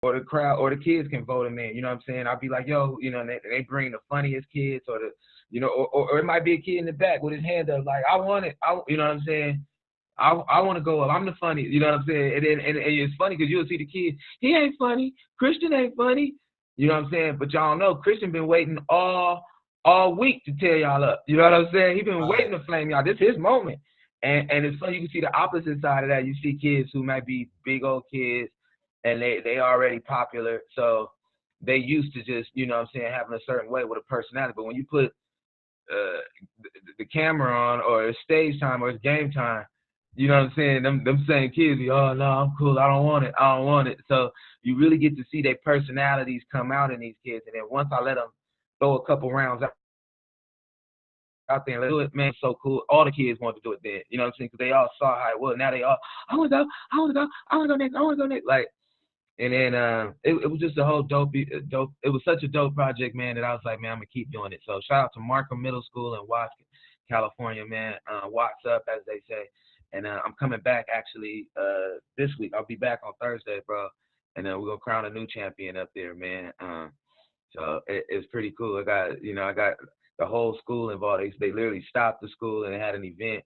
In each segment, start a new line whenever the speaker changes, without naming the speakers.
or the crowd or the kids can vote them in. You know what I'm saying? I'll be like, yo, you know, and they bring the funniest kids or the, you know, or it might be a kid in the back with his hand up, like, I want it. You know what I'm saying? I want to go up. I'm the funny. You know what I'm saying? And it's funny because you'll see the kid. He ain't funny. Christian ain't funny. You know what I'm saying? But y'all know Christian been waiting all week to tear y'all up. You know what I'm saying? He been waiting to flame y'all. This is his moment. And it's funny. You can see the opposite side of that. You see kids who might be big old kids, and they already popular. So they used to just, you know what I'm saying, having a certain way with a personality. But when you put the camera on, or it's stage time, or it's game time, you know what I'm saying, them same kids be, oh, no, I'm cool, I don't want it. So you really get to see their personalities come out in these kids. And then once I let them throw a couple rounds out there and do it, man, it's so cool. All the kids want to do it then, you know what I'm saying, because they all saw how it was. Now they all, I want to go next. Like, and then it was just a whole dope. It was such a dope project, man, that I was like, man, I'm gonna keep doing it. So shout out to Markham Middle School in Watts, California, man. Watts up, as they say. And I'm coming back actually this week. I'll be back on Thursday, bro. And then we're gonna crown a new champion up there, man. So it's pretty cool. I got the whole school involved. They literally stopped the school and they had an event,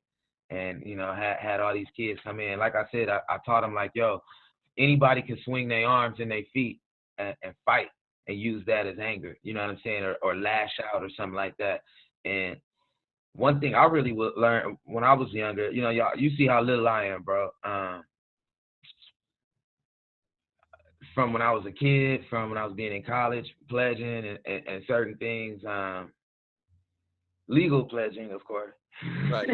and had all these kids come in. Like I said, I taught them, like, yo, anybody can swing their arms and their feet and fight and use that as anger. You know what I'm saying, or lash out or something like that. And one thing I really would learn when I was younger, y'all, you see how little I am, bro. From when I was a kid, from when I was being in college, pledging and certain things, legal pledging, of course.
Right.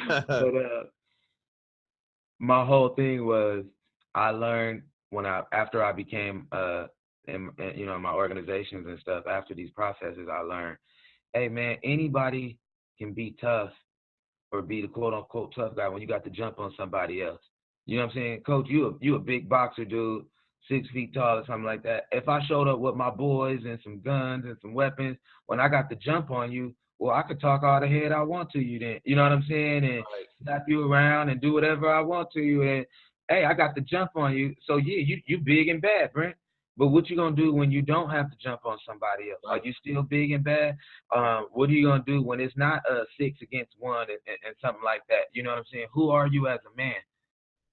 But my whole thing was, I learned after I became in my organizations and stuff, after these processes, I learned, hey man, anybody can be tough or be the quote unquote tough guy when you got to jump on somebody else. You know what I'm saying? Coach, you a big boxer dude, 6 feet tall or something like that. If I showed up with my boys and some guns and some weapons, when I got to jump on you, well, I could talk all the head I want to you then. You know what I'm saying? And slap you around and do whatever I want to you. And hey, I got to jump on you. So yeah, you big and bad, Brent. But what you gonna do when you don't have to jump on somebody else? Are you still big and bad? What are you gonna do when it's not 6 against 1 and something like that? You know what I'm saying? Who are you as a man?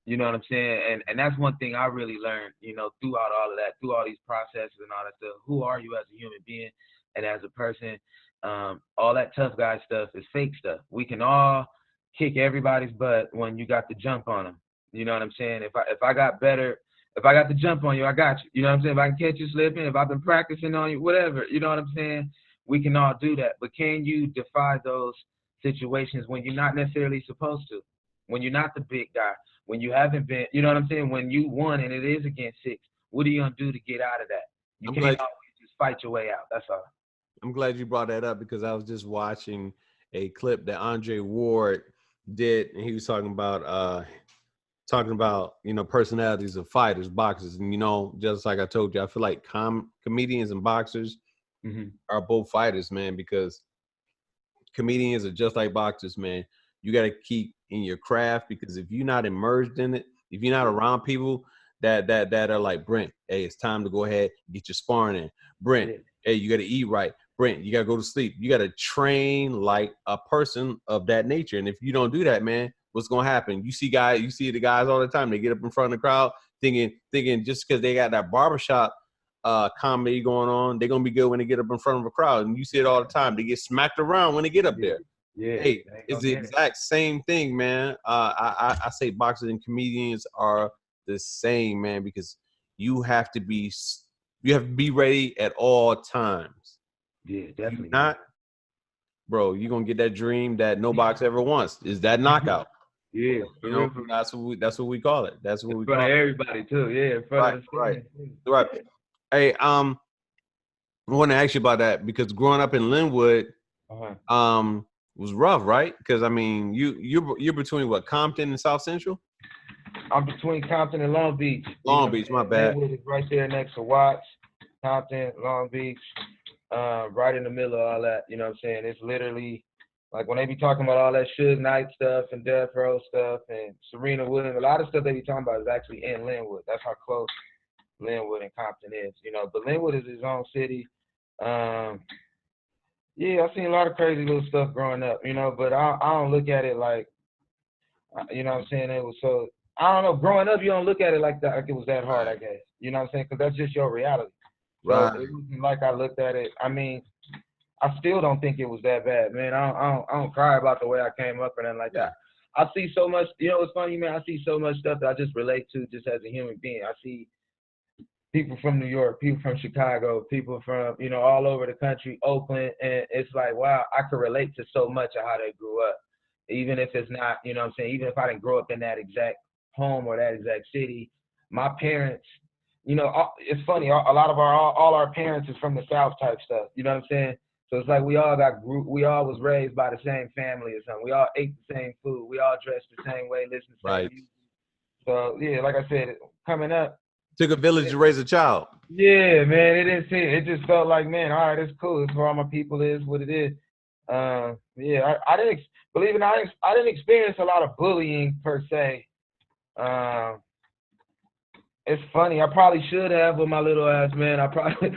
You know what I'm saying? And that's one thing I really learned, throughout all of that, through all these processes and all that stuff. Who are you as a human being and as a person? All that tough guy stuff is fake stuff. We can all kick everybody's butt when you got to jump on them. You know what I'm saying? If I got to jump on you, I got you. You know what I'm saying? If I can catch you slipping, if I've been practicing on you, whatever, you know what I'm saying? We can all do that. But can you defy those situations when you're not necessarily supposed to? When you're not the big guy, when you haven't been, you know what I'm saying? When you won and it is against 6, what are you going to do to get out of that? You can't always just fight your way out. That's all.
I'm glad you brought that up, because I was just watching a clip that Andre Ward did, and he was talking about personalities of fighters, boxers. And just like I told you, I feel like comedians and boxers are both fighters, man, because comedians are just like boxers, man. You got to keep in your craft, because if you're not immersed in it, if you're not around people that are like, Brent, hey, it's time to go ahead and get your sparring in. Brent, hey, you got to eat right. Brent, you got to go to sleep. You got to train like a person of that nature. And if you don't do that, man, what's going to happen? You see the guys all the time. They get up in front of the crowd thinking just because they got that barbershop comedy going on, they're going to be good when they get up in front of a crowd. And you see it all the time. They get smacked around when they get up there.
Yeah,
hey, it's the exact same thing, man. I say boxers and comedians are the same, man, because you have to be ready at all times.
Yeah, definitely.
If not, bro, you're gonna get that dream that no boxer ever wants, is that knockout.
Yeah,
that's what we call it. That's what we call it.
Everybody too. Yeah, in front of the
right. Hey, I want to ask you about that, because growing up in Linwood, was rough, right? Because I mean, you're between what, Compton and South Central?
I'm between Compton and Long Beach.
Long Beach, my bad.
Linwood is right there next to Watts. Compton, Long Beach, right in the middle of all that. You know what I'm saying? It's literally Like when they be talking about all that Suge Knight stuff and Death Row stuff and Serena Williams, a lot of stuff they be talking about is actually in Linwood. That's how close Linwood and Compton is, you know. But Linwood is his own city. Yeah, I've seen a lot of crazy little stuff growing up, you know. But I don't look at it like, you know what I'm saying? It was so, I don't know. Growing up, you don't look at it like that, like it was that hard, I guess. You know what I'm saying? Because that's just your reality. So
Right.
it wasn't like I looked at it. I mean, I still don't think it was that bad, man. I don't cry about the way I came up or nothing like that. I see so much, you know what's funny, man? I see so much stuff that I just relate to just as a human being. I see people from New York, people from Chicago, people from, you know, all over the country, Oakland, and it's like, wow, I could relate to so much of how they grew up. Even if it's not, you know what I'm saying, even if I didn't grow up in that exact home or that exact city, my parents, you know, it's funny, a lot of all our parents is from the South type stuff, you know what I'm saying? So it's like we all was raised by the same family or something. We all ate the same food. We all dressed the same way, listened to the same music. So yeah, like I said, coming up,
took a village to raise a child.
Yeah, man, it didn't seem. It just felt like, man, all right, it's cool. It's where all my people is, what it is. Yeah, I didn't believe it. I didn't experience a lot of bullying per se. It's funny. I probably should have with my little ass, man. I probably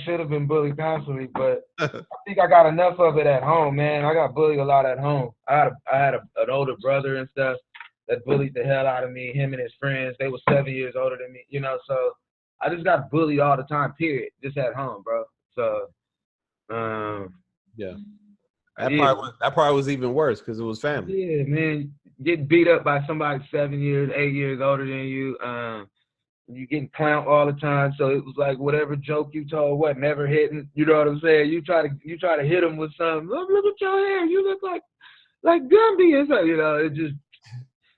should have been bullied constantly, but I think I got enough of it at home, man. I got bullied a lot at home. I had an older brother and stuff that bullied the hell out of me. Him and his friends. They were 7 years older than me, you know. So I just got bullied all the time. Period. Just at home, bro. So,
yeah. That part was even worse because it was family.
Yeah, man. Getting beat up by somebody 7 years, 8 years older than you. You getting clowned all the time, so it was like whatever joke you told, never hitting. You know what I'm saying? You try to hit them with something. Look at your hair. You look like Gumby and stuff. You know, it just,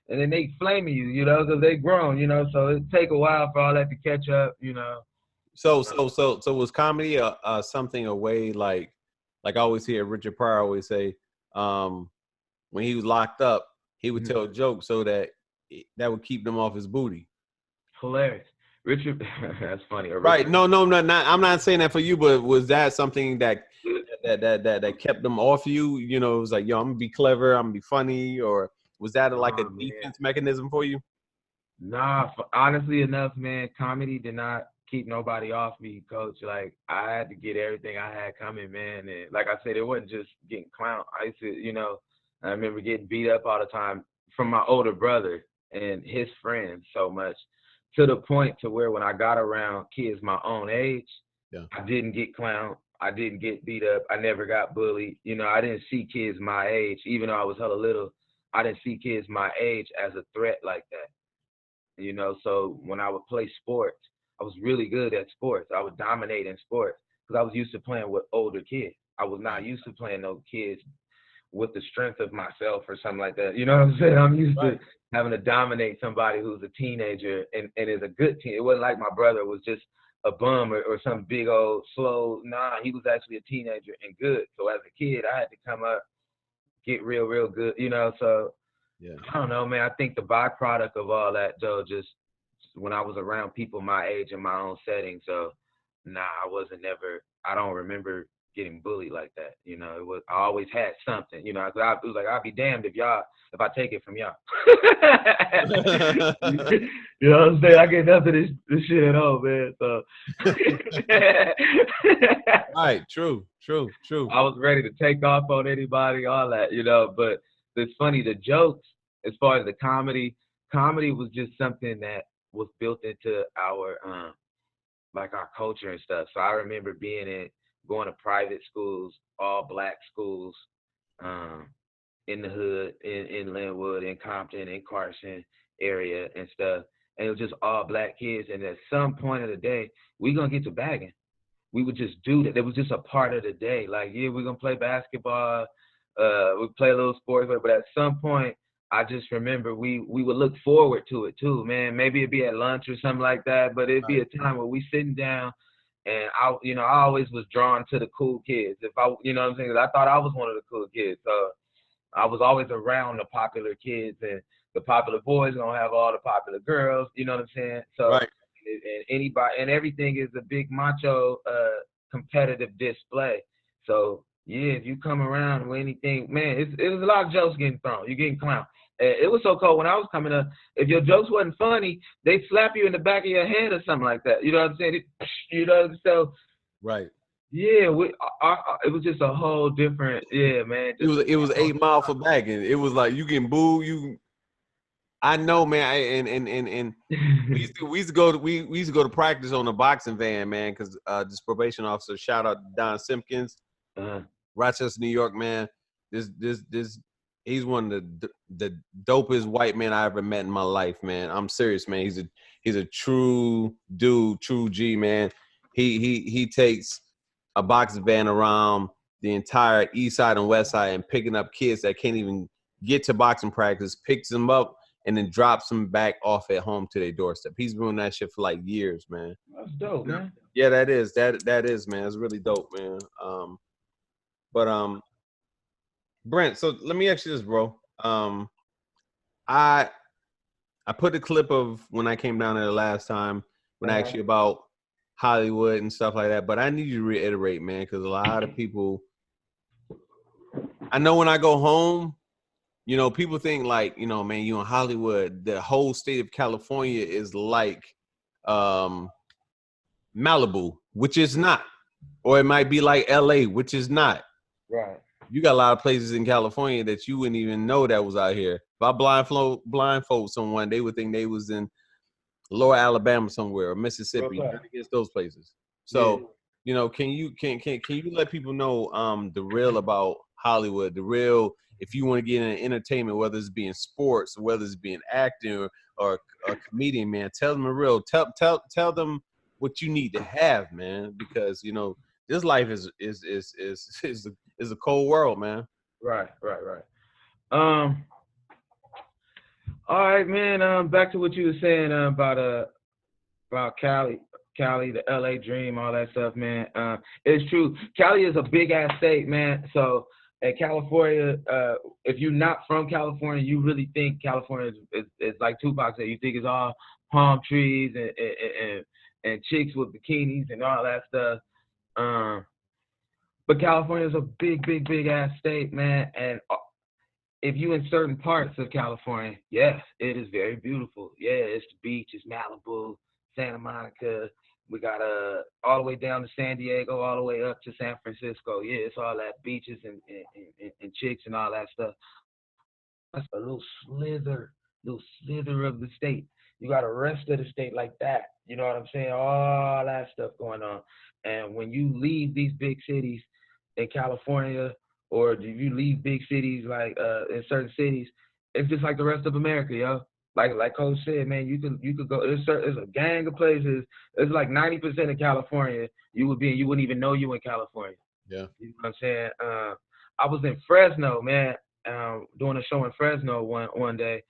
and then they flaming you. You know, because they grown. You know, so it take a while for all that to catch up. You know.
So was comedy a way like I always hear Richard Pryor always say, when he was locked up, he would tell jokes so that would keep them off his booty.
Hilarious. Richard, that's funny.
Right. No, I'm not saying that for you, but was that something that kept them off you? You know, it was like, yo, I'm gonna be clever, I'm gonna be funny, or was that like a defense mechanism for you?
Nah, honestly enough, man, comedy did not keep nobody off me, coach. Like, I had to get everything I had coming, man. And like I said, it wasn't just getting clowned. I used to, you know, I remember getting beat up all the time from my older brother and his friends so much, to the point to where when I got around kids my own age, I didn't get clowned. I didn't get beat up. I never got bullied. You know, I didn't see kids my age, even though I was hella little. I didn't see kids my age as a threat like that. You know, so when I would play sports, I was really good at sports. I would dominate in sports because I was used to playing with older kids. I was not used to playing those kids with the strength of myself or something like that. You know what I'm saying? I'm used to having to dominate somebody who's a teenager and is a good teen. It wasn't like my brother was just a bum or some big old slow. Nah, he was actually a teenager and good. So as a kid, I had to come up, get real good, you know. So I don't know, man. I think the byproduct of all that, though, just when I was around people my age in my own setting. So, nah, I don't remember getting bullied like that. You know, I always had something, you know. I was like, I'll be damned if I take it from y'all. You know what I'm saying? I get nothing of this shit at home, man. So,
right, true.
I was ready to take off on anybody, all that, you know. But it's funny, the jokes, as far as the comedy was just something that was built into our like our culture and stuff. So I remember going to private schools, all black schools, in the hood, in Linwood, in Compton, in Carson area and stuff. And it was just all black kids. And at some point of the day, we gonna get to bagging. We would just do that. It was just a part of the day. Like, yeah, we're gonna play basketball, we play a little sports, but at some point, I just remember we would look forward to it too, man. Maybe it'd be at lunch or something like that, but it'd be a time where we sitting down, and I always was drawn to the cool kids. If I, you know what I'm saying? 'Cause I thought I was one of the cool kids, so I was always around the popular kids, and the popular boys gonna have all the popular girls. You know what I'm saying? So, and anybody and everything is a big macho competitive display. So if you come around with anything, man, it was a lot of jokes getting thrown. You're getting clowned. It was so cold when I was coming up. If your jokes wasn't funny, they'd slap you in the back of your head or something like that. You know what I'm saying? So
Right.
yeah, it was just a whole different, man.
It was 8 Mile for back, and it was like you can boo you. I know, man. And we used to go to practice on the boxing van, man, because this probation officer, shout out to Don Simpkins, Rochester, New York, man. This he's one of the dopest white men I ever met in my life, man. I'm serious, man. He's a true dude, true G, man. He takes a boxing van around the entire east side and west side and picking up kids that can't even get to boxing practice, picks them up and then drops them back off at home to their doorstep. He's been doing that shit for like years, man.
That's dope, man.
Yeah, that is, man. It's really dope, man. But Brent, so let me ask you this, bro. I put a clip of when I came down there the last time when I asked you about Hollywood and stuff like that, but I need you to reiterate, man, because a lot of people, I know when I go home, you know, people think like, you know, man, you in Hollywood, the whole state of California is like Malibu, which is not. Or it might be like LA, which is not.
Right.
You got a lot of places in California that you wouldn't even know that was out here. If I blindfold someone, they would think they was in Lower Alabama somewhere or Mississippi, against those places. So, you know, can you let people know the real about Hollywood, the real, if you want to get into entertainment, whether it's being sports, or whether it's being acting or a comedian, man, tell them the real. Tell them what you need to have, man, because you know this life is a cold world, man.
Right. All right, man. Back to what you were saying about Cali, the LA dream, all that stuff, man. It's true. Cali is a big ass state, man. So in California, if you're not from California, you really think California is like Tupac said. You think it's all palm trees and chicks with bikinis and all that stuff. But California is a big ass state, man. And if you in certain parts of California, yes, it is very beautiful. Yeah, it's the beach, it's Malibu, Santa Monica. We got all the way down to San Diego, all the way up to San Francisco. Yeah, it's all that beaches and chicks and all that stuff. That's a little slither of the state. You got the rest of the state like that. You know what I'm saying? All that stuff going on. And when you leave these big cities in California, or if you leave big cities like in certain cities, it's just like the rest of America, yo. Like Coach said, man, you could go. There's a gang of places. It's like 90% of California you wouldn't even know you in California.
Yeah.
You know what I'm saying? I was in Fresno, man, doing a show in Fresno one day,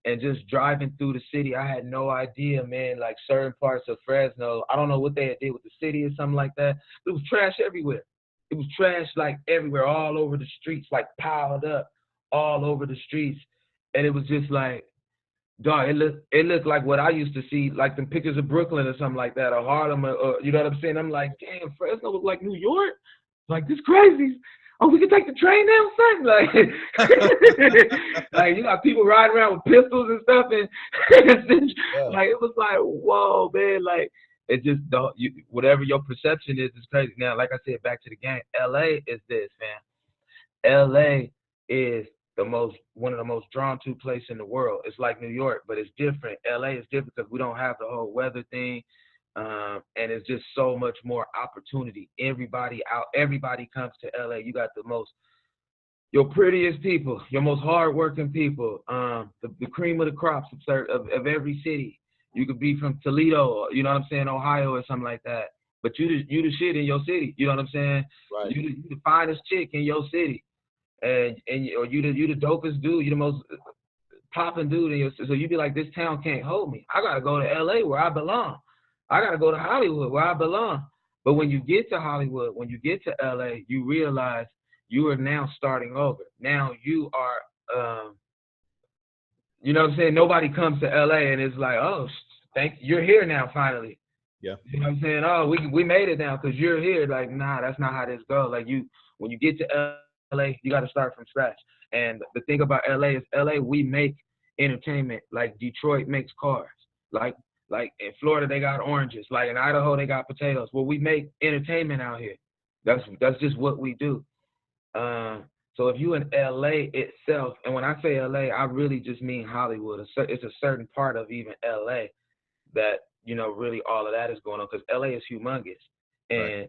and just driving through the city, I had no idea, man. Like certain parts of Fresno, I don't know what they did with the city or something like that. It was trash everywhere. It was trash like everywhere, all over the streets, like piled up all over the streets, and it was just like, dog, it looked like what I used to see, like them pictures of Brooklyn or something like that, or Harlem, or you know what I'm saying? I'm like, damn, Fresno look like New York? Like, this crazy. Oh, we can take the train now, son? Like, like, you got people riding around with pistols and stuff, and like, it was like, whoa, man, like, it just, whatever your perception is crazy. Now, like I said, back to the game, LA is this, man. LA is one of the most drawn to places in the world. It's like New York, but it's different. LA is different because we don't have the whole weather thing, and it's just so much more opportunity. Everybody comes to LA. You got your prettiest people, your most hardworking people, the cream of the crops of every city. You could be from Toledo, you know what I'm saying, Ohio or something like that, but you the shit in your city. You know what I'm saying?
Right.
You the finest chick in your city. And or you the dopest dude, you the most popping dude in your, so you be like, this town can't hold me. I gotta go to LA where I belong. I gotta go to Hollywood where I belong. But when you get to Hollywood, when you get to LA, you realize you are now starting over. Now you are, you know what I'm saying? Nobody comes to LA and it's like, oh, you're here now finally.
Yeah.
You know what I'm saying? Oh, we made it now because you're here. Like, nah, that's not how this goes. Like When you get to LA, you got to start from scratch. And the thing about LA is LA, we make entertainment like Detroit makes cars. Like like in Florida they got oranges. Like in Idaho they got potatoes. Well, we make entertainment out here. That's just what we do. Uh, so if you in LA itself, and when I say LA, I really just mean Hollywood. It's a certain part of even LA that really all of that is going on because LA is humongous.
Right.
And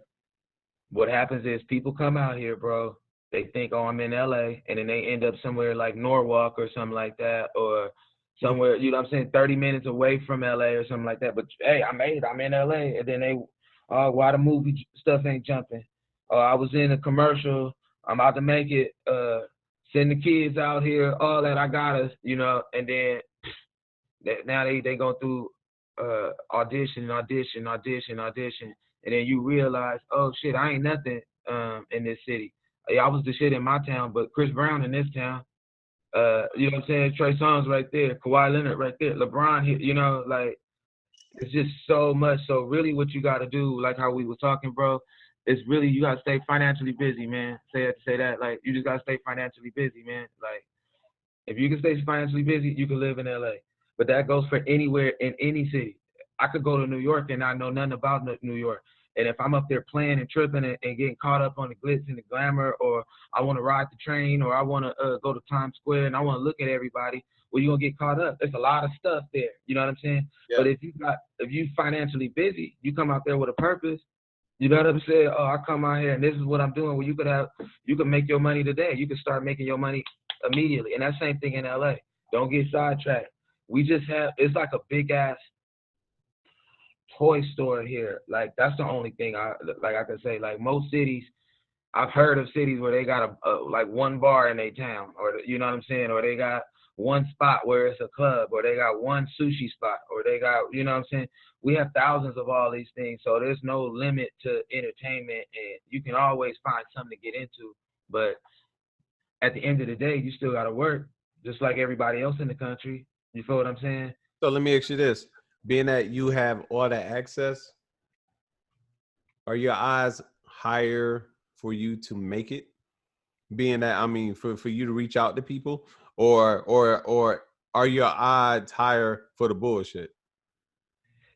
what happens is people come out here, bro. They think, oh, I'm in LA, and then they end up somewhere like Norwalk or something like that, or somewhere, 30 minutes away from LA or something like that. But hey, I made it. I'm in LA, and then why the movie stuff ain't jumping? I was in a commercial. I'm about to make it. Send the kids out here. All that I got us, and then now they go through audition, and then you realize, oh shit, I ain't nothing in this city. I was the shit in my town, but Chris Brown in this town. You know what I'm saying? Trey Songz right there, Kawhi Leonard right there, LeBron here. Like it's just so much. So really, what you got to do, like how we were talking, bro, is really you got to stay financially busy, man. Say that. Like you just got to stay financially busy, man. Like if you can stay financially busy, you can live in LA. But that goes for anywhere in any city. I could go to New York and I know nothing about New York. And if I'm up there playing and tripping and getting caught up on the glitz and the glamour, or I want to ride the train, or I want to go to Times Square and I want to look at everybody, well, you're going to get caught up. There's a lot of stuff there. You know what I'm saying? Yeah. But if you financially busy, you come out there with a purpose. You know what I'm saying? Oh, I come out here and this is what I'm doing. Well, you could make your money today. You could start making your money immediately. And that same thing in LA. Don't get sidetracked. It's like a big ass toy store here. Like that's the only thing I can say. Like most cities, I've heard of cities where they got like one bar in their town, or you know what I'm saying, or they got one spot where it's a club, or they got one sushi spot, or they got, you know what I'm saying. We have thousands of all these things, so there's no limit to entertainment, and you can always find something to get into. But at the end of the day, you still got to work, just like everybody else in the country. You feel what I'm saying?
So let me ask you this. Being that you have all that access, are your odds higher for you to make it? Being that, I mean, for you to reach out to people, or are your odds higher for the bullshit?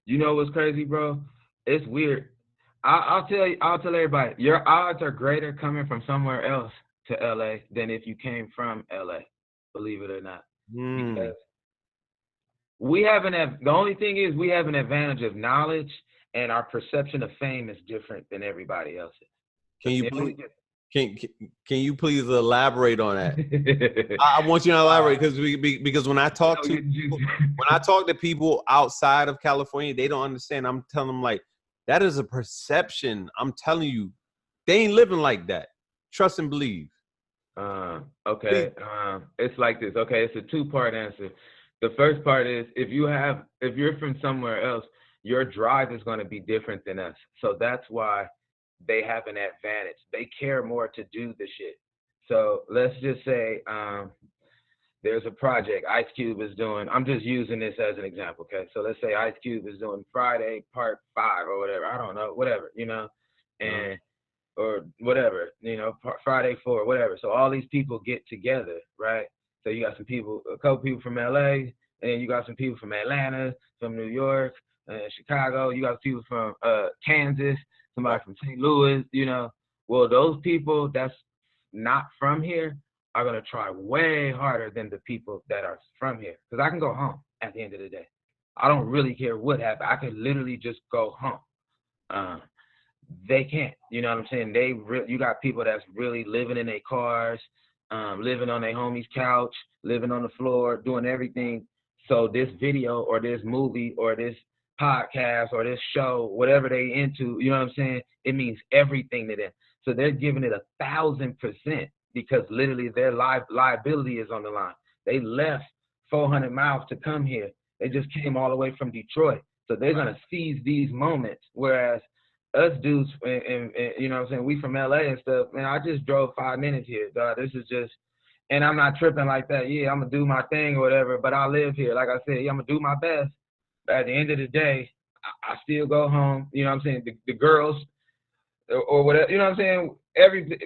You know what's crazy, bro? It's weird. I'll tell everybody, your odds are greater coming from somewhere else to LA than if you came from LA, believe it or not. Because the only thing is we have an advantage of knowledge, and our perception of fame is different than everybody else's.
Can you please elaborate on that? I want you to elaborate because when I talk to people outside of California, they don't understand. I'm telling them like that is a perception. I'm telling you, they ain't living like that. Trust and believe.
Okay. It's like this. Okay, it's a two-part answer. The first part is if you're from somewhere else, your drive is going to be different than us. So that's why they have an advantage. They care more to do the shit. So let's just say there's a project Ice Cube is doing. I'm just using this as an example, okay? So let's say Ice Cube is doing Friday Part 5 or whatever. I don't know, whatever, and or whatever, Friday 4, whatever. So all these people get together, right? So you got a couple people from LA, and then you got some people from Atlanta, from New York, Chicago. You got people from Kansas, somebody from St. Louis, Well, those people that's not from here are going to try way harder than the people that are from here. Because I can go home at the end of the day. I don't really care what happened. I can literally just go home. They can't, you know what I'm saying? You got people that's really living in their cars, living on their homie's couch, living on the floor, doing everything. So this video or this movie or this podcast or this show, whatever they into, you know what I'm saying? It means everything to them. So they're giving it 1,000% because literally their liability is on the line. They left 400 miles to come here. They just came all the way from Detroit. So they're going to seize these moments. Whereas us dudes, and you know what I'm saying, we from LA and stuff, man, I just drove 5 minutes here, dog. This is just, and I'm not tripping like that. Yeah, I'm going to do my thing or whatever, but I live here. Like I said, yeah, I'm going to do my best. But at the end of the day, I still go home. You know what I'm saying? The girls, or whatever. You know what I'm saying?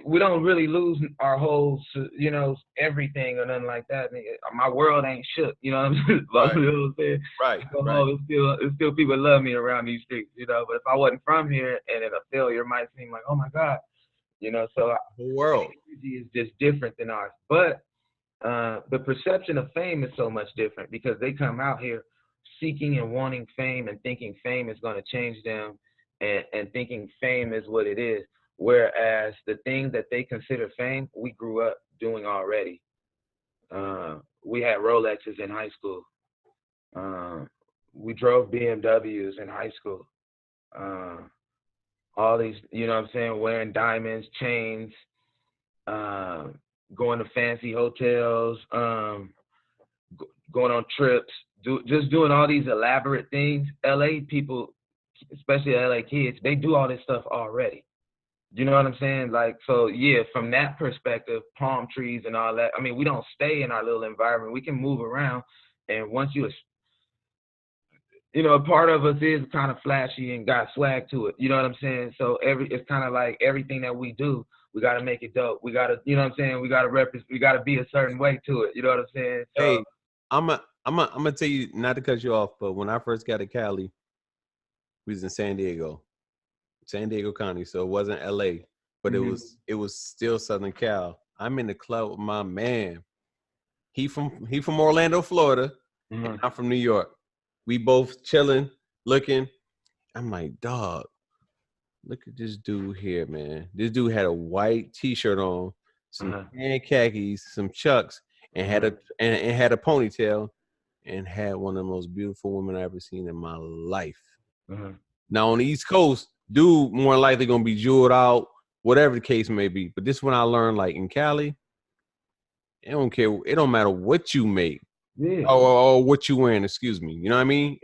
We don't really lose our whole, you know, everything or nothing like that. My world ain't shook. You know what I'm saying?
Right.
You know what I'm saying?
Right.
So,
Right.
it's still people love me around these streets. You know, but if I wasn't from here and then a failure might seem like, oh my God, you know. So
The world
energy is just different than ours, but the perception of fame is so much different because they come out here seeking and wanting fame and thinking fame is going to change them and thinking fame is what it is. Whereas the thing that they consider fame, we grew up doing already. We had Rolexes in high school. We drove BMWs in high school. All these, you know what I'm saying, wearing diamonds, chains, going to fancy hotels, going on trips, just doing all these elaborate things. LA people, especially LA kids, they do all this stuff already. You know what I'm saying? Like, so yeah, from that perspective, palm trees and all that. I mean, we don't stay in our little environment. We can move around. And once you know, a part of us is kind of flashy and got swag to it. You know what I'm saying? So it's kind of like everything that we do, we got to make it dope. We got to, you know what I'm saying? We got to we got to be a certain way to it. You know what I'm saying? So,
hey, I'm gonna tell you, not to cut you off, but when I first got to Cali, we was in San Diego County, so it wasn't LA, but it was still Southern Cal. I'm in the club with my man. He from Orlando, Florida, and I'm from New York. We both chilling, looking. I'm like, dog, look at this dude here, man. This dude had a white T-shirt on, some tan khakis, some Chucks, and had a ponytail, and had one of the most beautiful women I ever seen in my life. Now on the East Coast, dude more than likely gonna be jeweled out, whatever the case may be. But this one I learned, like in Cali, it don't care. It don't matter what you make.
Yeah.
Or what you wearing, excuse me. You know what I mean?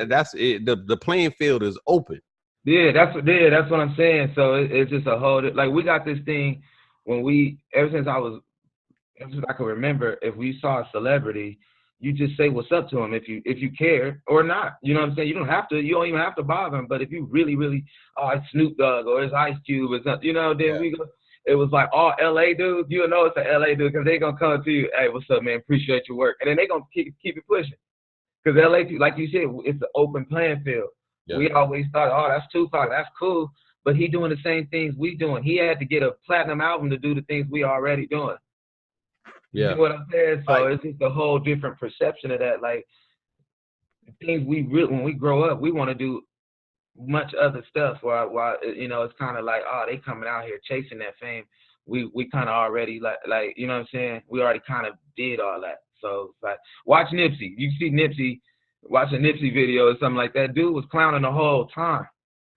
That's it. The playing field is open.
Yeah, that's what I'm saying. So it's just a whole, like, we got this thing when ever since I can remember, if we saw a celebrity, you just say what's up to him if you care or not. You know what I'm saying? You don't even have to bother him. But if you really, really, oh, it's Snoop Dogg or it's Ice Cube or something, you know, then we go. It was like all LA dudes, you'll know it's an LA dude because they're going to come to you, hey, what's up, man? Appreciate your work. And then they're going to keep it pushing. Because LA, like you said, it's an open playing field. Yeah. We always thought, oh, that's Tupac, that's cool. But he doing the same things we doing. He had to get a platinum album to do the things we already doing.
Yeah.
You know what I'm saying? So it's just a whole different perception of that. Like, the things when we grow up, we want to do much other stuff while you know, it's kind of like, oh, they coming out here chasing that fame. We kind of already like you know what I'm saying, we already kind of did all that. So like, watch Nipsey, you see Nipsey, watch a Nipsey video or something like that, dude was clowning the whole time.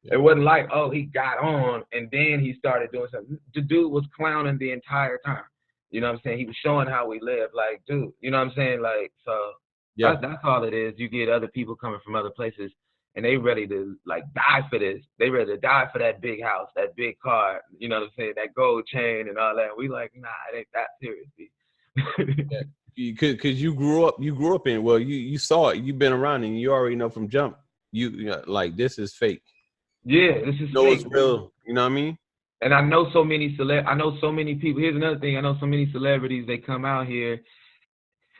It wasn't like, oh, he got on and then he started doing something. The dude was clowning the entire time. You know what I'm saying? He was showing how we live. Like, dude, you know what I'm saying? Like, so that's all it is. You get other people coming from other places and they ready to like die for this. They ready to die for that big house, that big car, you know what I'm saying, that gold chain and all that. We like, nah, it ain't that serious.
Because you grew up in, well, you saw it, you've been around, and you already know from jump, you know, like, this is fake.
Yeah, this is fake.
It's real. You know what I mean?
And I know so many people. Here's another thing. I know so many celebrities. They come out here.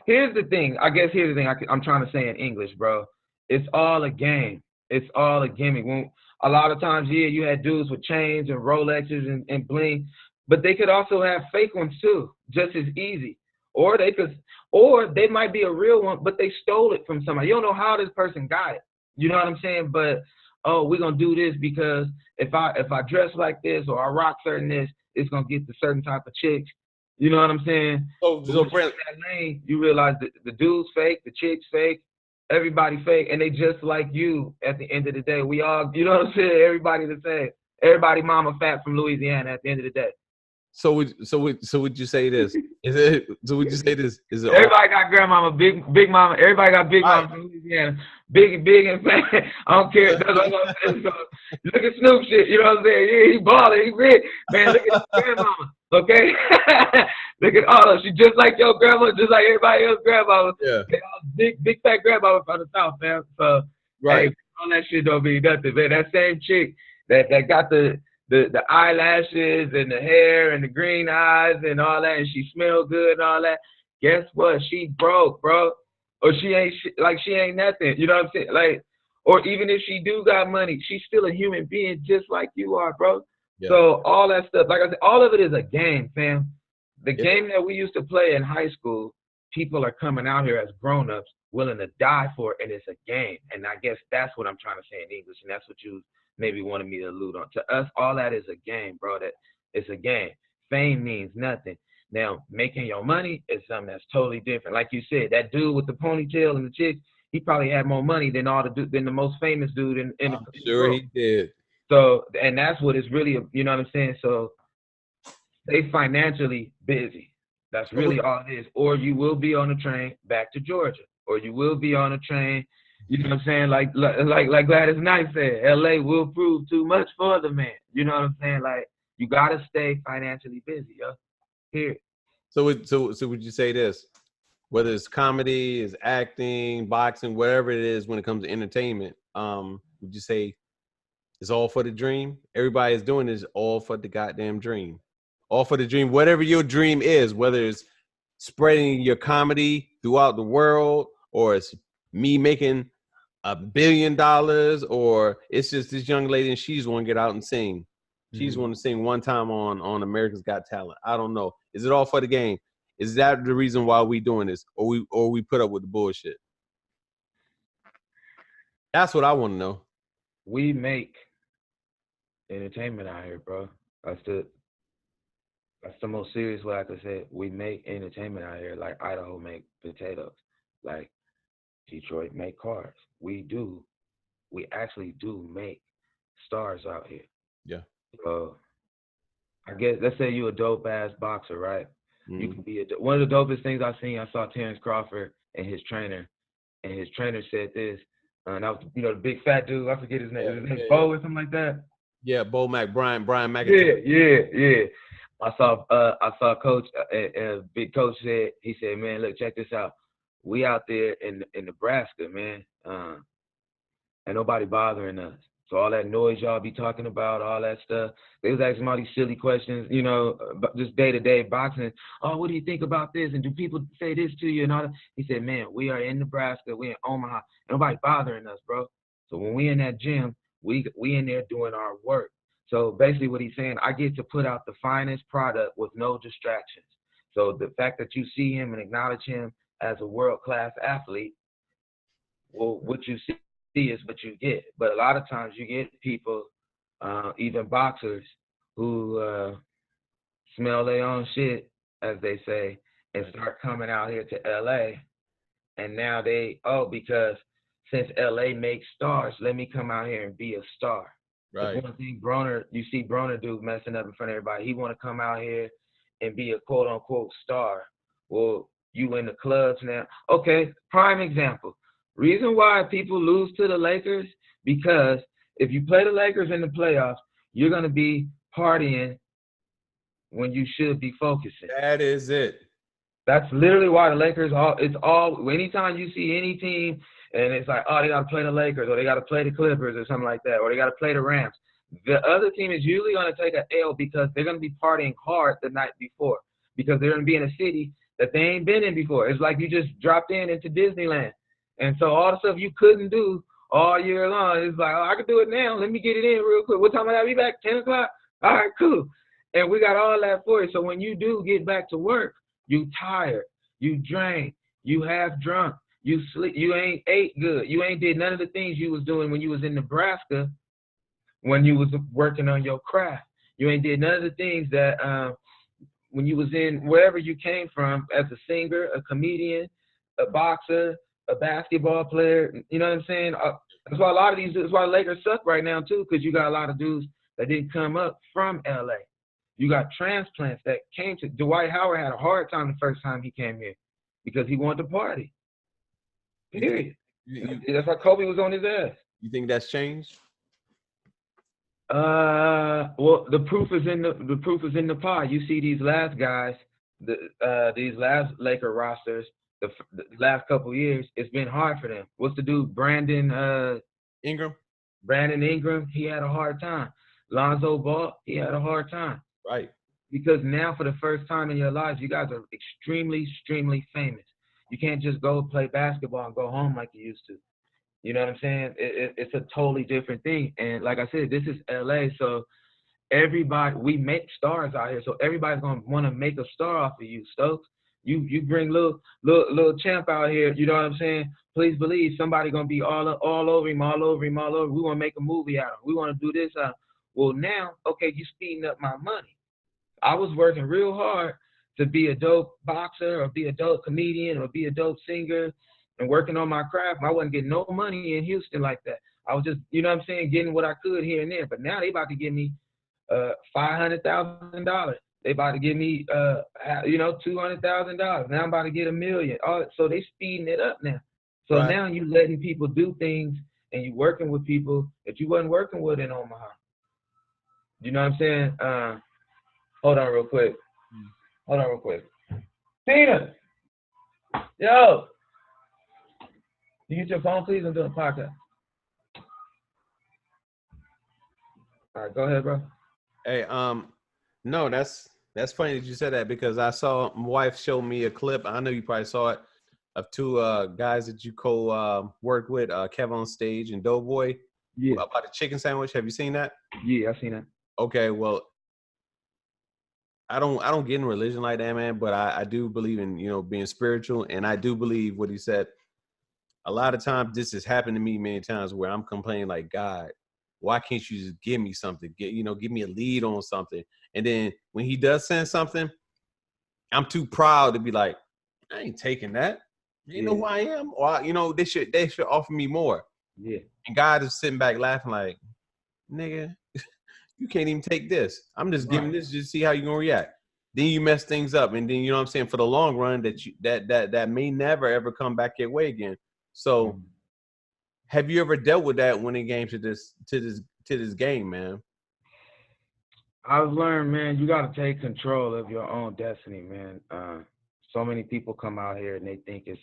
Here's the thing. I'm trying to say in English, bro. It's all a game. It's all a gimmick. When a lot of times, yeah, you had dudes with chains and Rolexes and bling, but they could also have fake ones too, just as easy. Or they might be a real one, but they stole it from somebody. You don't know how this person got it. You know what I'm saying? But oh, we're gonna do this because if I dress like this or I rock certain this, it's gonna get the certain type of chicks. You know what I'm saying?
So Brent,
that lane, you realize that the dude's fake, the chick's fake, everybody fake, and they just like you at the end of the day. We all, you know what I'm saying? Everybody the same. Everybody mama fat from Louisiana at the end of the day.
So would you say this? Would you say this? Is it
everybody got grandmama, big mama, everybody got big mama from Louisiana. Big and fat. I don't care. That's what I'm saying. So, look at Snoop shit, you know what I'm saying? Yeah, he balling, he rich. Man, look at his grandmama. Okay? Look at all of them. She just like your grandma, just like everybody else's grandmama.
Yeah.
They all big fat grandmama from the South, man. So
right.
Hey, all that shit don't mean nothing, man. That same chick that got the the eyelashes and the hair and the green eyes and all that, and she smelled good and all that. Guess what? She broke, bro. Or she ain't nothing. You know what I'm saying? Like, or even if she do got money, she's still a human being just like you are, bro.
Yeah.
So all that stuff, like I said, all of it is a game, fam. The game that we used to play in high school, people are coming out here as grown-ups willing to die for it, and it's a game. And I guess that's what I'm trying to say in English, and that's what you maybe wanted me to allude on. To us, all that is a game, bro. That it's a game. Fame means nothing. Now, making your money is something that's totally different. Like you said, that dude with the ponytail and the chick, he probably had more money than the most famous dude in
I'm sure he did.
So, and that's what it's really, you know what I'm saying? So, stay financially busy. That's really all it is. Or you will be on a train back to Georgia, or you will be on a train. You know what I'm saying? Like Gladys Knight said, LA will prove too much for the man. You know what I'm saying? Like, you gotta stay financially busy, yo. Here.
So would you say this? Whether it's comedy, is acting, boxing, whatever it is, when it comes to entertainment, would you say it's all for the dream? Everybody is doing is all for the goddamn dream. All for the dream. Whatever your dream is, whether it's spreading your comedy throughout the world, or it's me making $1 billion, or it's just this young lady and she's want to get out and sing. She's want to sing one time on America's Got Talent. I don't know. Is it all for the game? Is that the reason why we doing this, or we put up with the bullshit? That's what I want to know.
We make entertainment out here, bro. That's the most serious way I could say it. We make entertainment out here. Like Idaho make potatoes. Like Detroit make cars. We actually do make stars out here.
Yeah.
So I guess, let's say you a dope ass boxer, right? You can be one of the dopest things I've seen. I saw Terrence Crawford and his trainer said this. And that was, the big fat dude. I forget his name. Is his name Bo or something like that?
Yeah, Brian McIntyre.
Yeah. I saw Coach, big coach he said, man, look, check this out. We out there in Nebraska, man, and nobody bothering us. So all that noise y'all be talking about, all that stuff, they was asking all these silly questions, just day-to-day boxing. Oh, what do you think about this? And do people say this to you and all that? He said, man, we are in Nebraska, we in Omaha, nobody bothering us, bro. So when we in that gym, we in there doing our work. So basically what he's saying, I get to put out the finest product with no distractions. So the fact that you see him and acknowledge him as a world-class athlete, well, what you see is what you get. But a lot of times you get people, even boxers, who smell their own shit, as they say, and start coming out here to LA. And now because since LA makes stars, let me come out here and be a star. Right. One thing you see Broner do messing up in front of everybody. He want to come out here and be a quote unquote star. Well, you in the clubs now. Okay, prime example. Reason why people lose to the Lakers, because if you play the Lakers in the playoffs, you're going to be partying when you should be focusing.
That is it.
That's literally why the Lakers, anytime you see any team and it's like, oh, they got to play the Lakers or they got to play the Clippers or something like that, or they got to play the Rams, the other team is usually going to take an L because they're going to be partying hard the night before, because they're going to be in a city that they ain't been in before. It's like you just dropped into Disneyland. And so all the stuff you couldn't do all year long, it's like, oh, I can do it now. Let me get it in real quick. What time I gotta be back? 10 o'clock? All right, cool. And we got all that for you. So when you do get back to work, you tired, you drained, you half drunk, you sleep, you ain't ate good, you ain't did none of the things you was doing when you was in Nebraska, when you was working on your craft. You ain't did none of the things that when you was in wherever you came from as a singer, a comedian, a boxer, a basketball player. You know what I'm saying? That's why that's why the Lakers suck right now too, because you got a lot of dudes that didn't come up from LA. You got transplants that came to. Dwight Howard had a hard time the first time he came here because he wanted to party. Period. That's why Kobe was on his ass.
You think that's changed?
Well, the proof is in the pie. You see these last guys, these last Laker rosters, the last couple of years, it's been hard for them. What's the dude, Brandon Ingram? Brandon Ingram, he had a hard time. Lonzo Ball, he had a hard time.
Right.
Because now for the first time in your lives, you guys are extremely, extremely famous. You can't just go play basketball and go home like you used to. You know what I'm saying? It's a totally different thing. And like I said, this is LA, so everybody, we make stars out here. So everybody's gonna want to make a star off of you, Stokes. You bring little champ out here. You know what I'm saying? Please believe somebody gonna be all over him, all over him, all over. We want to make a movie out of him. We want to do this out. Well, now, okay, you speeding up my money. I was working real hard to be a dope boxer or be a dope comedian or be a dope singer and working on my craft. I wasn't getting no money in Houston like that. I was just, you know what I'm saying, getting what I could here and there. But now they about to give me $500,000. They about to give me, $200,000. Now I'm about to get $1 million. So they speeding it up now. So
Right.
now you letting people do things and you working with people that you wasn't working with in Omaha. You know what I'm saying? Hold on real quick. Tina! Yo! You get your phone, please? I'm doing a podcast. All right, go ahead, bro.
Hey, no, that's funny that you said that because I saw my wife show me a clip. I know you probably saw it of two guys that you worked with, Kevin on Stage and Doughboy.
Yeah.
About a chicken sandwich. Have you seen that?
Yeah, I've seen that.
Okay, well, I don't get in religion like that, man, but I do believe in, being spiritual, and I do believe what he said. A lot of times this has happened to me many times where I'm complaining like, God, why can't you just give me something? Give me a lead on something. And then when he does send something, I'm too proud to be like, I ain't taking that. You know who I am? Or, they should offer me more.
Yeah.
And God is sitting back laughing like, nigga, you can't even take this. I'm just giving this just to see how you're gonna react. Then you mess things up, and then you know what I'm saying, for the long run that may never ever come back your way again. So have you ever dealt with that when it came to this game, man?
I've learned, man, you got to take control of your own destiny, man. So many people come out here and they think it's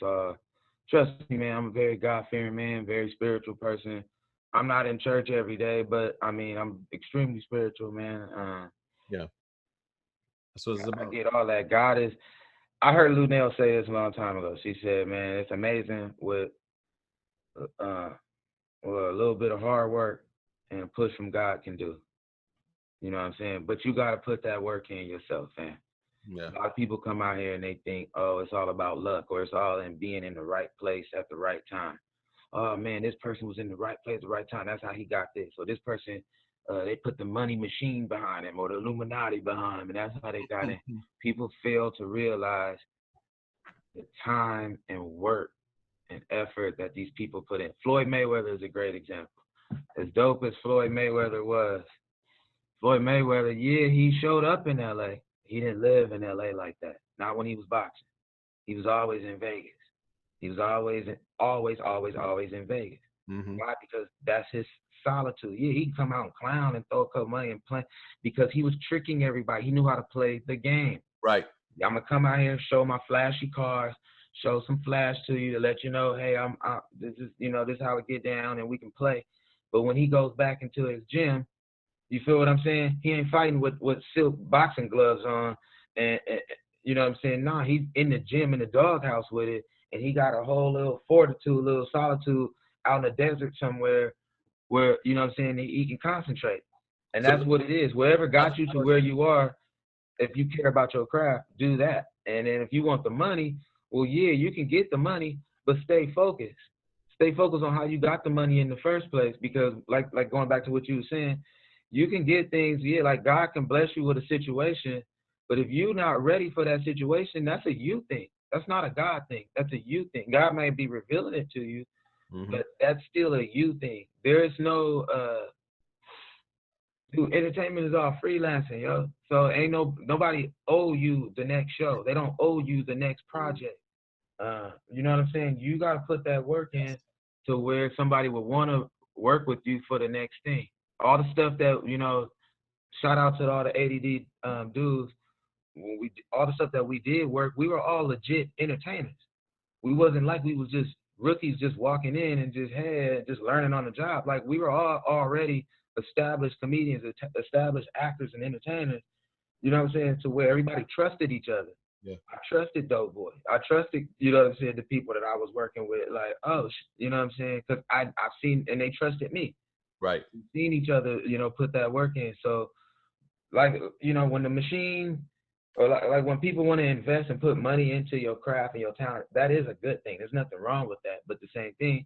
trust me, man, I'm a very God-fearing man, very spiritual person. I'm not in church every day, but I mean, I'm extremely spiritual, man.
Yeah. That's what it's about.
I get all that. I heard Lou Nail say this a long time ago. She said, man, it's amazing with a little bit of hard work and a push from God can do. You know what I'm saying? But you got to put that work in yourself, man.
Yeah.
A lot of people come out here and they think, oh, it's all about luck, or it's all in being in the right place at the right time. Oh, man, this person was in the right place at the right time. That's how he got this. Or this person, they put the money machine behind him or the Illuminati behind him, and that's how they got in. People fail to realize the time and work and effort that these people put in. Floyd Mayweather is a great example. As dope as Floyd Mayweather was, he showed up in L.A. He didn't live in L.A. like that. Not when he was boxing. He was always in Vegas. He was always in Vegas.
Mm-hmm.
Why? Because that's his solitude. Yeah, he'd come out and clown and throw a couple money and play because he was tricking everybody. He knew how to play the game.
Right.
I'm going to come out here and show my flashy cars, show some flash to you to let you know, hey, this is how we get down and we can play. But when he goes back into his gym, you feel what I'm saying? He ain't fighting with silk boxing gloves on, and you know what I'm saying? Nah, he's in the gym in the doghouse with it, and he got a whole little fortitude, little solitude out in the desert somewhere where, you know what I'm saying, he can concentrate. And that's what it is. Wherever got you to where you are, if you care about your craft, do that. And then if you want the money, well, yeah, you can get the money, but stay focused. Stay focused on how you got the money in the first place, because like going back to what you were saying, you can get things, like God can bless you with a situation, but if you're not ready for that situation, that's a you thing. That's not a God thing. That's a you thing. God may be revealing it to you, but that's still a you thing. There is no, entertainment is all freelancing, yo. So ain't nobody owe you the next show. They don't owe you the next project. You know what I'm saying? You got to put that work in to where somebody would want to work with you for the next thing. All the stuff that, shout out to all the ADD dudes. All the stuff that we did work, we were all legit entertainers. We wasn't like we was just rookies just walking in and just learning on the job. Like we were all already established comedians, established actors and entertainers, you know what I'm saying, to where everybody trusted each other.
Yeah.
I trusted Dope Boy. I trusted, you know what I'm saying, the people that I was working with. Like, oh, you know what I'm saying? Because I've seen, and they trusted me.
Right.
We've seen each other, you know, put that work in. So, like, you know, when the machine, or like when people want to invest and put money into your craft and your talent, that is a good thing. There's nothing wrong with that. But the same thing,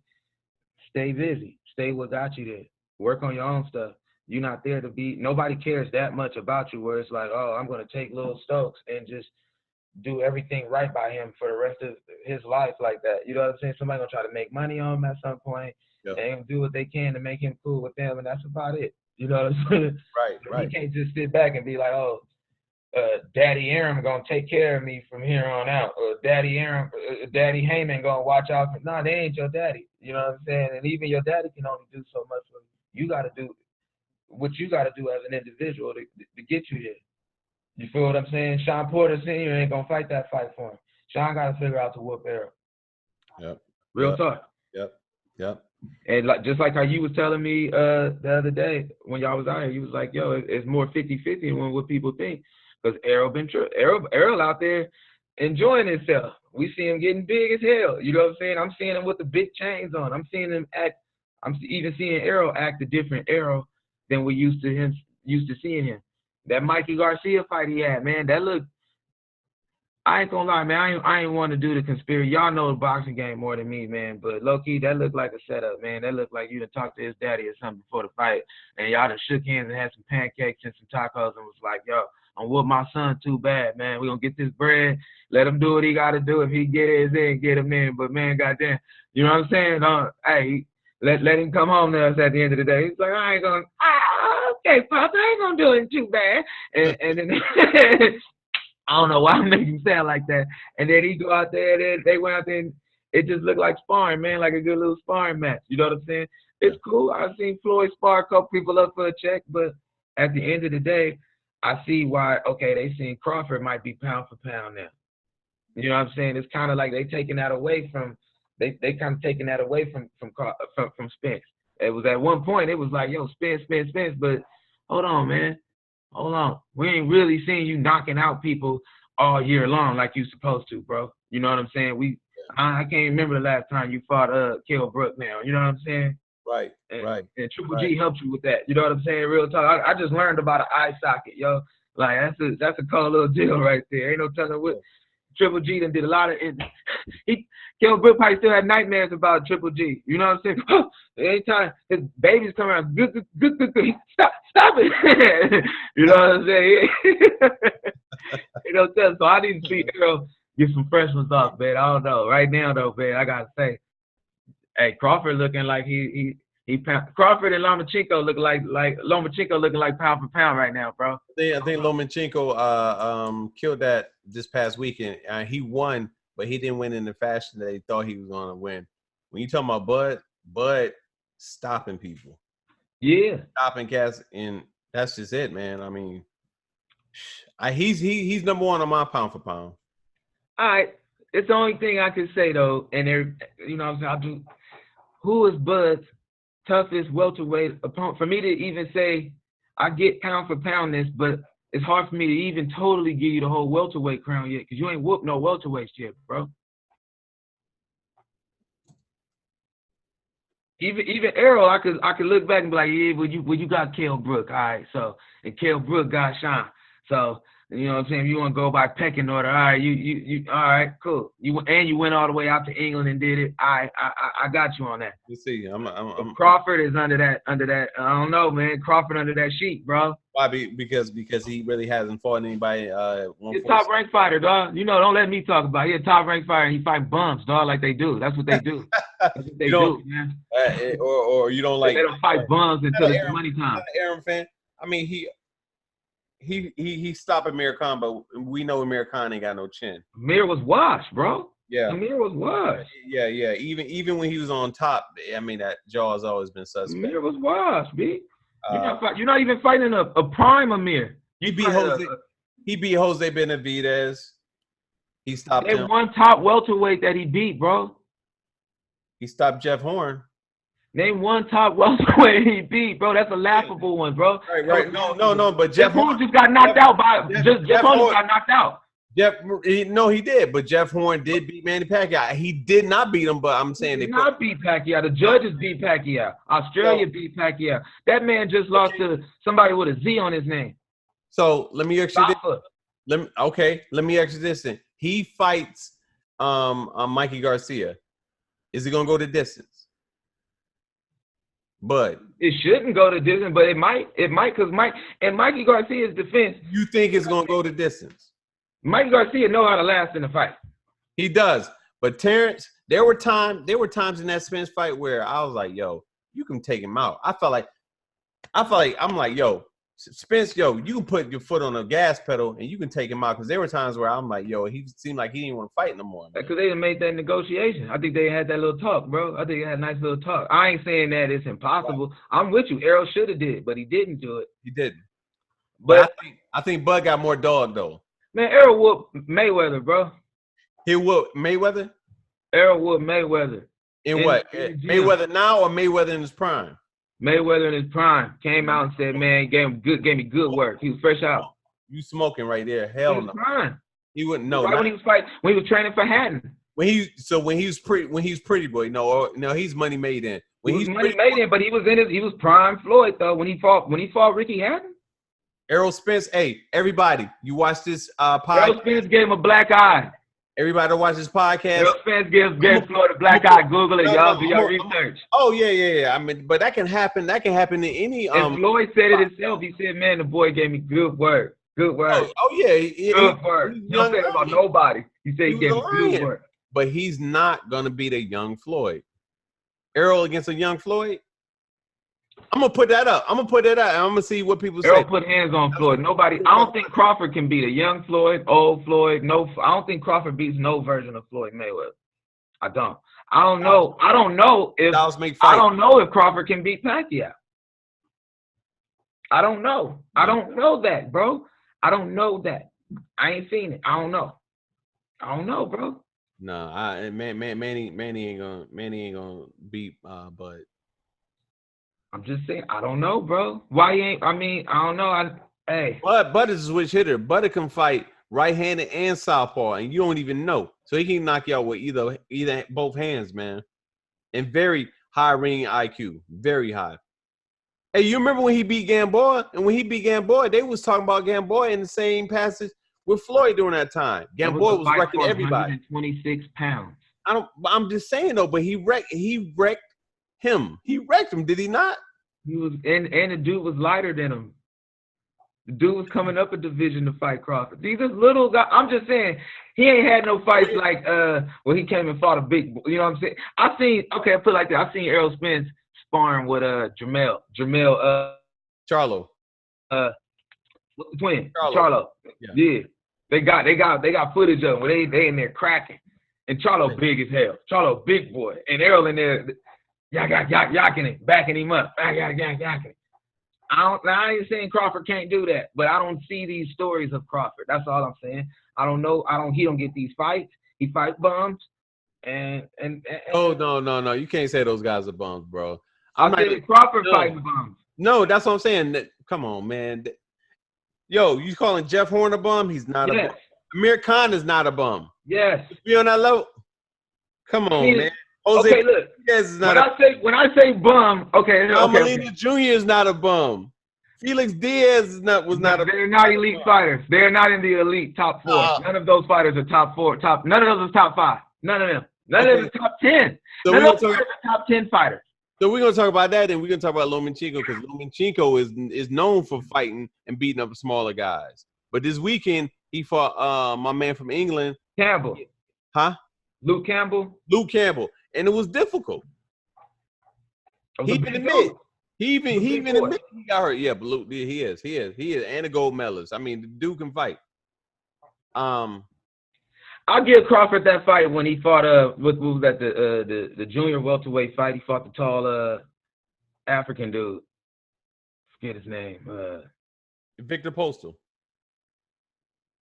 stay busy. Stay what got you there. Work on your own stuff. You're not there to be, nobody cares that much about you where it's like, oh, I'm going to take Lil Stokes and just do everything right by him for the rest of his life like that. You know what I'm saying? Somebody gonna try to make money on him at some point.
Yep.
They gonna do what they can to make him cool with them, and that's about it. You know what I'm saying?
Right.
He can't just sit back and be like, oh, Daddy Aaron gonna take care of me from here on out, or Daddy Heyman gonna watch out for. Nah, they ain't your daddy. You know what I'm saying? And even your daddy can only do so much for you. You gotta do what you gotta do as an individual to get you here. You feel what I'm saying? Sean Porter Sr. ain't gonna fight that fight for him. Sean gotta figure out to whoop Errol.
Yep.
Real talk.
Yep.
And like, just like how you was telling me the other day when y'all was out here, you was like, yo, it's more 50-50 than what people think. Because Errol out there enjoying himself. We see him getting big as hell. You know what I'm saying? I'm seeing him with the big chains on. I'm seeing him act. I'm even seeing Errol act a different Errol than we used to seeing him. That Mikey Garcia fight he had, man, that looked, I ain't gonna lie, man, I ain't want to do the conspiracy. Y'all know the boxing game more than me, man, but low-key, that looked like a setup, man. That looked like you done talked to his daddy or something before the fight, and y'all done shook hands and had some pancakes and some tacos and was like, yo, I'm with my son too bad, man. We gonna get this bread, let him do what he gotta do. If he get his in, get him in, but man, goddamn, you know what I'm saying? Hey, let him come home to us at the end of the day. He's like, I ain't gonna, okay, Pop, I ain't gonna do it too bad. And then I don't know why I'm making him sound like that. And then he go out there, and they went out there, and it just looked like sparring, man, like a good little sparring match. You know what I'm saying? It's cool. I've seen Floyd spar a couple people up for a check, but at the end of the day, I see why, okay, they seen Crawford might be pound for pound now. You know what I'm saying? It's kind of like they taking that away from, they kind of taking that away from Spence. It was at one point, it was like, yo, Spence, but hold on, man. Hold on. We ain't really seeing you knocking out people all year long like you supposed to, bro. You know what I'm saying? I can't remember the last time you fought Kell Brook now. You know what I'm saying?
Right.
And Triple G helped you with that. You know what I'm saying? Real talk. I just learned about an eye socket, yo. Like, that's a cold little deal right there. Ain't no telling what. Triple G done did a lot of it. Kell Brook probably still had nightmares about Triple G. You know what I'm saying? Anytime his babies come around, good. Stop it. You know what I'm saying? You know what I'm saying? So I need to see Errol get some fresh ones off, man. I don't know. Right now, though, man, I gotta say, hey, Crawford looking like Crawford and Lomachenko looking like pound for pound right now, bro.
I think Lomachenko killed that this past weekend. He won, but he didn't win in the fashion that he thought he was going to win. When you talking about Bud stopping people, stopping cats, and that's just it, man. I mean, he's number one on my pound for pound.
All right, it's the only thing I can say though, and you know what I'm saying. Who is Bud's toughest welterweight opponent? For me to even say, I get pound for pound this, but it's hard for me to even totally give you the whole welterweight crown yet, because you ain't whooped no welterweights yet, bro. Even Errol, I could look back and be like, yeah, well you got Kell Brook, all right. So, and Kell Brook got Sean. So, you know what I'm saying? If you want to go by pecking order, all right, you all right, cool. You went all the way out to England and did it. I got you on that.
You see,
Crawford is under that. I don't know, man. Crawford under that sheet, bro.
Why? Because he really hasn't fought anybody.
He's a top ranked fighter, dog. You know, don't let me talk about it. He's a top ranked fighter. And he fight bums, dog, like they do. That's what they do. That's what they do, man.
Or you don't like.
They don't fight bums until it's money time.
Aaron fan. I mean, he stopped Amir Khan, but we know Amir Khan ain't got no chin.
Amir was washed, bro.
Yeah.
Amir was washed.
Yeah. Even when he was on top, I mean, that jaw has always been suspect.
Amir was washed, B. You're not even fighting a prime Amir.
He beat Jose Benavidez. He stopped him.
One top welterweight that he beat, bro.
He stopped Jeff Horn.
Name one top welterweight he beat, bro. That's a laughable one, bro.
Right. No. But
Jeff Horn just got knocked out by Jeff Horn just got knocked out.
He did, but Jeff Horn did beat Manny Pacquiao. He did not beat him, but I'm saying
he did not beat Pacquiao. The judges beat Pacquiao. Australia beat Pacquiao. That man just lost to somebody with a Z on his name.
So let me ask you this. Let me ask you this then. He fights Mikey Garcia. Is he gonna go the distance? But
it shouldn't go the distance, but it might because Mikey Garcia's defense.
You think it's gonna go the distance?
Mikey Garcia know how to last in a fight.
He does. But Terrence, there were times in that Spence fight where I was like, yo, you can take him out. I felt like I'm like, yo, Spence, yo, you can put your foot on the gas pedal and you can take him out. Because there were times where I'm like, yo, he seemed like he didn't want to fight no more.
Because they didn't make that negotiation. I think they had that little talk, bro. I think they had a nice little talk. I ain't saying that it's impossible. Right. I'm with you. Errol should have did, but he didn't do it.
He didn't. But I think Bud got more dog though.
Man, Errol whooped Mayweather, bro.
He whooped Mayweather?
Errol whooped Mayweather.
In what? Mayweather now or Mayweather in his prime?
Mayweather in his prime came out and said, "Man, gave me good work. He was fresh out."
You smoking right there? Hell no.
Prime.
He wouldn't know.
Right when he was fighting, when he was training for Hatton.
When he was pretty boy. No, he's money made in. When
he's money made in, but he was prime Floyd though when he fought Ricky Hatton.
Errol Spence. Hey, everybody, you watch this podcast.
Errol Spence gave him a black eye.
Everybody watch this podcast.
Errol Spence gives Floyd a black eye. Google it, y'all. Do your research.
Oh yeah. I mean, but that can happen. That can happen to any.
And Floyd said it himself. He said, "Man, the boy gave me good word. Good word.
Oh yeah.
Good word. He don't say it about nobody. He said he gave me good word."
But he's not gonna beat a young Floyd. Errol against a young Floyd. I'm gonna put that up. And I'm gonna see what people say.
Errol put hands on Floyd. Nobody. I don't think Crawford can beat a young Floyd, old Floyd. No, I don't think Crawford beats no version of Floyd Mayweather. I don't. I don't know if Crawford can beat Pacquiao. I don't know. I don't know that, bro. I don't know that. I ain't seen it. I don't know, bro.
No, Manny ain't gonna beat Bud.
I'm just saying, I don't know, bro. Why you ain't? I mean, I don't know.
Bud is a switch hitter. Bud can fight right-handed and southpaw, and you don't even know. So he can knock you out with either both hands, man. And very high ring IQ, very high. Hey, you remember when he beat Gamboa? And when he beat Gamboa, they was talking about Gamboa in the same passage with Floyd during that time. Gamboa was wrecking everybody.
126 pounds.
I'm just saying though, but he wrecked him. He wrecked him, did he not?
He was, and the dude was lighter than him. The dude was coming up a division to fight Crawford. These are little guys. I'm just saying, he ain't had no fights like where he came and fought a big. You know what I'm saying? I put it like that. I seen Errol Spence sparring with Jamel
Charlo.
Twin Charlo. Yeah. They got footage of him where they in there cracking. And Charlo big as hell. Charlo big boy. And Errol in there yakking it, backing him up. Yakking it. I ain't saying Crawford can't do that, but I don't see these stories of Crawford. That's all I'm saying. I don't know. He don't get these fights. He fight bums. And
oh no. You can't say those guys are bums, bro.
Crawford fighting bums.
No, that's what I'm saying. Come on, man. Yo, you calling Jeff Horn a bum? He's not a bum. Amir Khan is not a bum.
Yes.
You on that level? Come on, man. Jose
okay, look.
Is not
when I say bum,
Molina Jr. is not a bum. Felix Diaz was not a bum.
They're not elite fighters. They're not in the elite top four. None of those fighters are top four. None of those are top five. None of them. None of them are top 10. So none of those fighters are top 10 fighters.
So we're gonna talk about that, and we're gonna talk about Lomachenko because Lomachenko is known for fighting and beating up smaller guys. But this weekend he fought my man from England,
Campbell.
Huh?
Luke Campbell.
And it was difficult. He even admitted he got hurt. Yeah, but Luke, he is, and a gold medalist. I mean, the dude can fight.
I'll give Crawford that fight when he fought what was that the junior welterweight fight. He fought the tall African dude. Forget his name.
Victor Postal.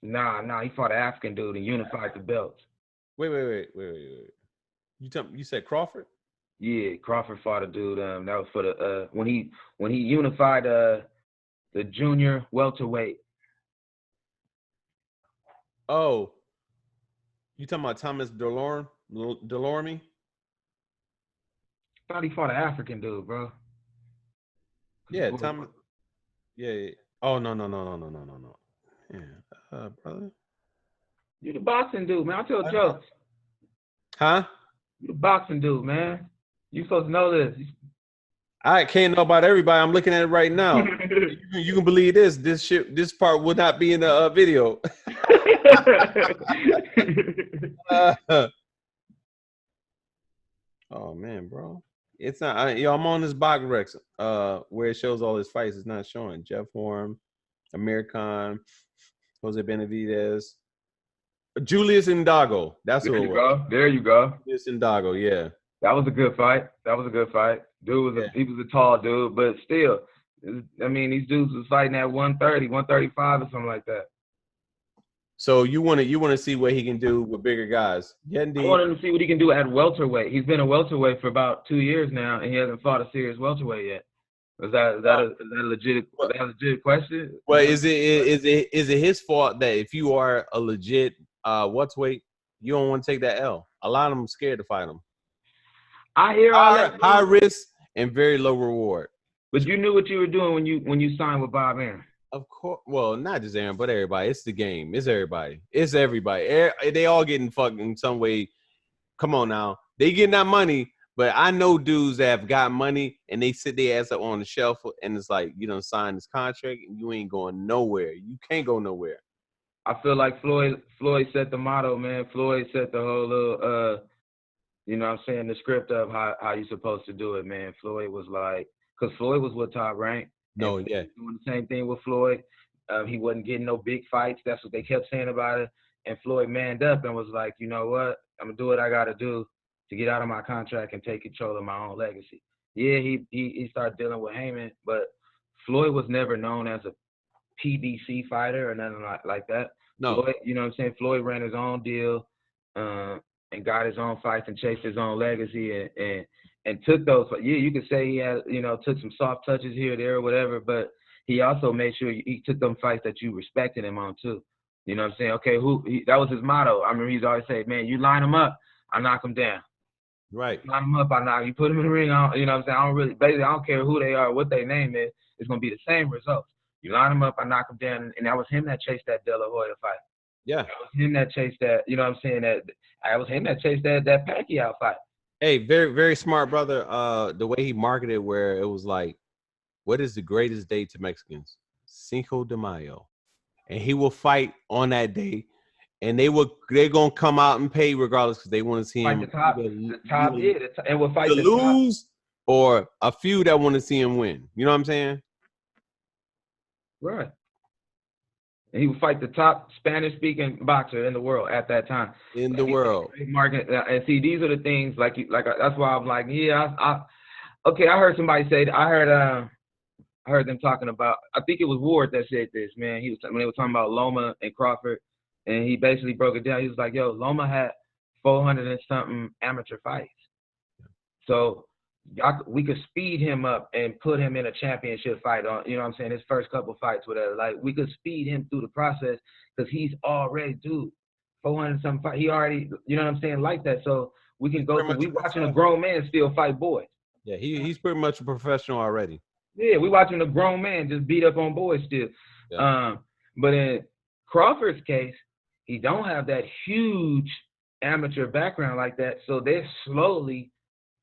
Nah, he fought an African dude and unified the belts.
Wait. You said Crawford?
Yeah, Crawford fought a dude. That was for the when he unified the junior welterweight.
Oh, you talking about Thomas Delorme?
I thought he fought an African dude, bro.
Yeah, Thomas. Yeah. Oh no. Yeah, brother.
You the boxing dude, man. I tell jokes.
Huh?
You the boxing dude, man. You supposed to know this.
I can't know about everybody. I'm looking at it right now. You can believe this. This part will not be in the video. Oh man, bro. It's not. I'm on this box Rex, where it shows all his fights. It's not showing. Jeff Horn, Amir Khan, Jose Benavidez, Julius Ndago. That's who it was.
There you go.
Julius Ndago. Yeah.
That was a good fight. Dude was he was a tall dude, but still, I mean, these dudes was fighting at 130, 135 or something like that.
So you want to see what he can do with bigger guys? Yeah, indeed.
I want him to see what he can do at welterweight. He's been a welterweight for about 2 years now, and he hasn't fought a serious welterweight yet. Is that a legit question?
Well, is it his fault that if you are a legit welterweight, you don't want to take that L? A lot of them scared to fight him.
I hear all that.
High risk and very low reward.
But you knew what you were doing when you signed with Bob Arum.
Of course. Well, not just Aaron, but everybody. It's the game. It's everybody. It's everybody. They all getting fucked in some way. Come on now. They getting that money, but I know dudes that have got money and they sit their ass up on the shelf and it's like, you done signed this contract and you ain't going nowhere. You can't go nowhere.
I feel like Floyd set the motto, man. Floyd set the whole little you know what I'm saying, the script of how you supposed to do it, man. Floyd was like, because Floyd was with Top Rank.
No, yeah.
Doing the same thing with Floyd. He wasn't getting no big fights. That's what they kept saying about it. And Floyd manned up and was like, you know what? I'm going to do what I got to do to get out of my contract and take control of my own legacy. Yeah, he started dealing with Heyman, but Floyd was never known as a PBC fighter or nothing like that.
No.
Floyd, you know what I'm saying? Floyd ran his own deal and got his own fights and chased his own legacy and took those. Yeah, you could say he had, you know, took some soft touches here or there or whatever, but he also made sure he took them fights that you respected him on too. You know what I'm saying? Okay, that was his motto. I remember he's always say, man, you line him up, I knock him down.
Right.
Line him up, I knock. You put him in the ring, you know what I'm saying? I don't care who they are, what their name is. It's going to be the same results. You line him up, I knock him down. And that was him that chased that De La Hoya fight.
Yeah.
That was him that chased that, you know what I'm saying? That was him that chased that Pacquiao fight.
Hey, very, very smart brother. The way he marketed where it was like, what is the greatest day to Mexicans? Cinco de Mayo. And he will fight on that day. And they're gonna come out and pay regardless because they want to see him
and we'll fight
to lose or a few that want to see him win. You know what I'm saying?
Right. And he would fight the top Spanish-speaking boxer in the world at that time.
In the world.
Market, and see, these are the things like that's why I'm like, yeah, okay. I heard somebody say, I heard them talking about. I think it was Ward that said this, man. When they were talking about Loma and Crawford, and he basically broke it down. He was like, yo, Loma had 400 and something amateur fights, so we could speed him up and put him in a championship fight on, you know what I'm saying, his first couple fights, whatever. Like, we could speed him through the process because he's already, 400 something fight. He already, you know what I'm saying, like that. So we can go through. We watching a grown man still fight boys.
Yeah, he's pretty much a professional already.
Yeah, we watching a grown man just beat up on boys still. Yeah. But in Crawford's case, he don't have that huge amateur background like that. So they're slowly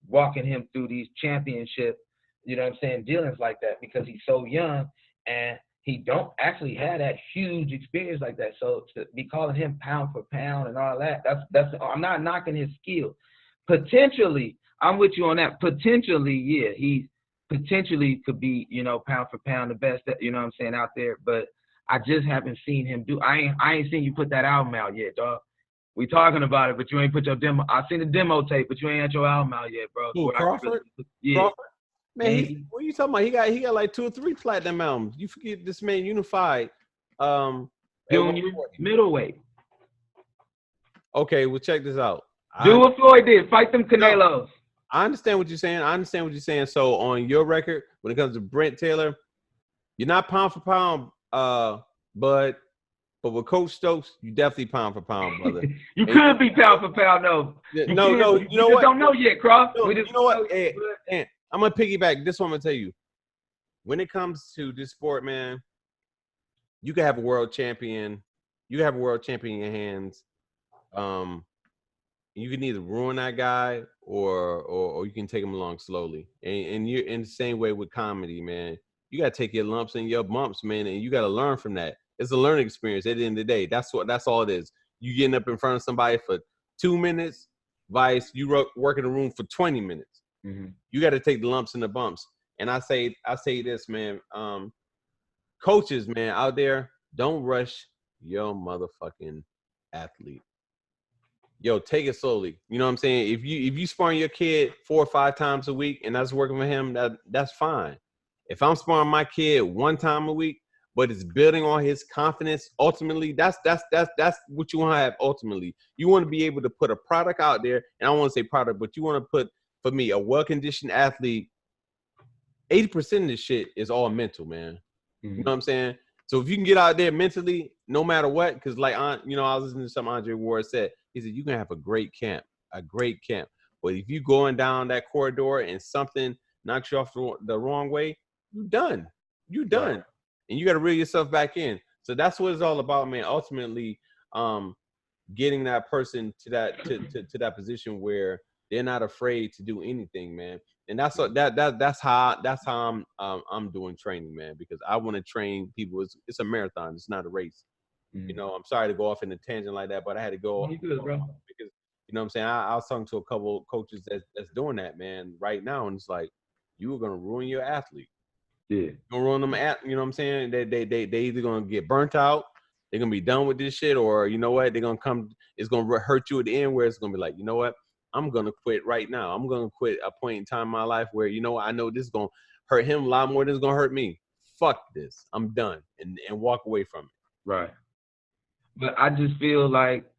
walking him through these championship, you know what I'm saying, dealings like that because he's so young and he don't actually have that huge experience like that. So to be calling him pound for pound and all that, that's I'm not knocking his skill. Potentially, I'm with you on that. Potentially, yeah, he potentially could be, you know, pound for pound the best, you know what I'm saying, out there. But I just haven't seen him do. I ain't seen you put that album out yet, dog. We talking about it, but you ain't put your demo. I seen the demo tape, but you ain't had your album out yet, bro.
Who, Crawford? Yeah. Crawford? Man, what are you talking about? He got like 2 or 3 platinum albums. You forget this man unified.
Junior, middleweight.
Okay, well check this out.
Do what Floyd did. Fight them Canelos.
I understand what you're saying. So on your record, when it comes to Brent Taylor, you're not pound for pound, but with Coach Stokes, you definitely pound for pound, brother.
You could be pound for pound, though.
No, you know what?
Don't know yet, Croft.
No, you know what? Hey, I'm gonna piggyback. This one I'm gonna tell you. When it comes to this sport, man, you can have a world champion. You can have a world champion in your hands. You can either ruin that guy or you can take him along slowly. And you're in the same way with comedy, man. You gotta take your lumps and your bumps, man, and you gotta learn from that. It's a learning experience at the end of the day. That's all it is. You getting up in front of somebody for 2 minutes, vice you work in a room for 20 minutes. Mm-hmm. You got to take the lumps and the bumps. And I say this, man. Coaches, man, out there, don't rush your motherfucking athlete. Yo, take it slowly. You know what I'm saying? If you sparring your kid 4 or 5 times a week and that's working for him, that's fine. If I'm sparring my kid 1 time a week, but it's building on his confidence, ultimately, that's what you want to have ultimately. You want to be able to put a product out there, and I don't want to say product, but you want to put, for me, a well-conditioned athlete. 80% of this shit is all mental, man. Mm-hmm. You know what I'm saying? So if you can get out there mentally, no matter what, because like, I was listening to something Andre Ward said. He said, you can have a great camp. But if you going down that corridor and something knocks you off the wrong way, you're done. Right. And you got to reel yourself back in. So that's what it's all about, man. Ultimately, getting that person to that position where they're not afraid to do anything, man. And that's how I'm doing training, man, because I want to train people. It's a marathon. It's not a race. Mm-hmm. You know, I'm sorry to go off in a tangent like that, but I had to go
good, bro.
Because, you know what I'm saying? I was talking to a couple of coaches that's doing that, man, right now. And it's like, you are going to ruin your athlete. Yeah. You're going to ruin them, you know what I'm saying? They either going to get burnt out, they're going to be done with this shit, or you know what? They're going to come, it's going to hurt you at the end where it's going to be like, you know what? I'm going to quit right now. I'm going to quit a point in time in my life where, you know, I know this is going to hurt him a lot more than it's going to hurt me. Fuck this. I'm done. And walk away from it.
Right. But I just feel like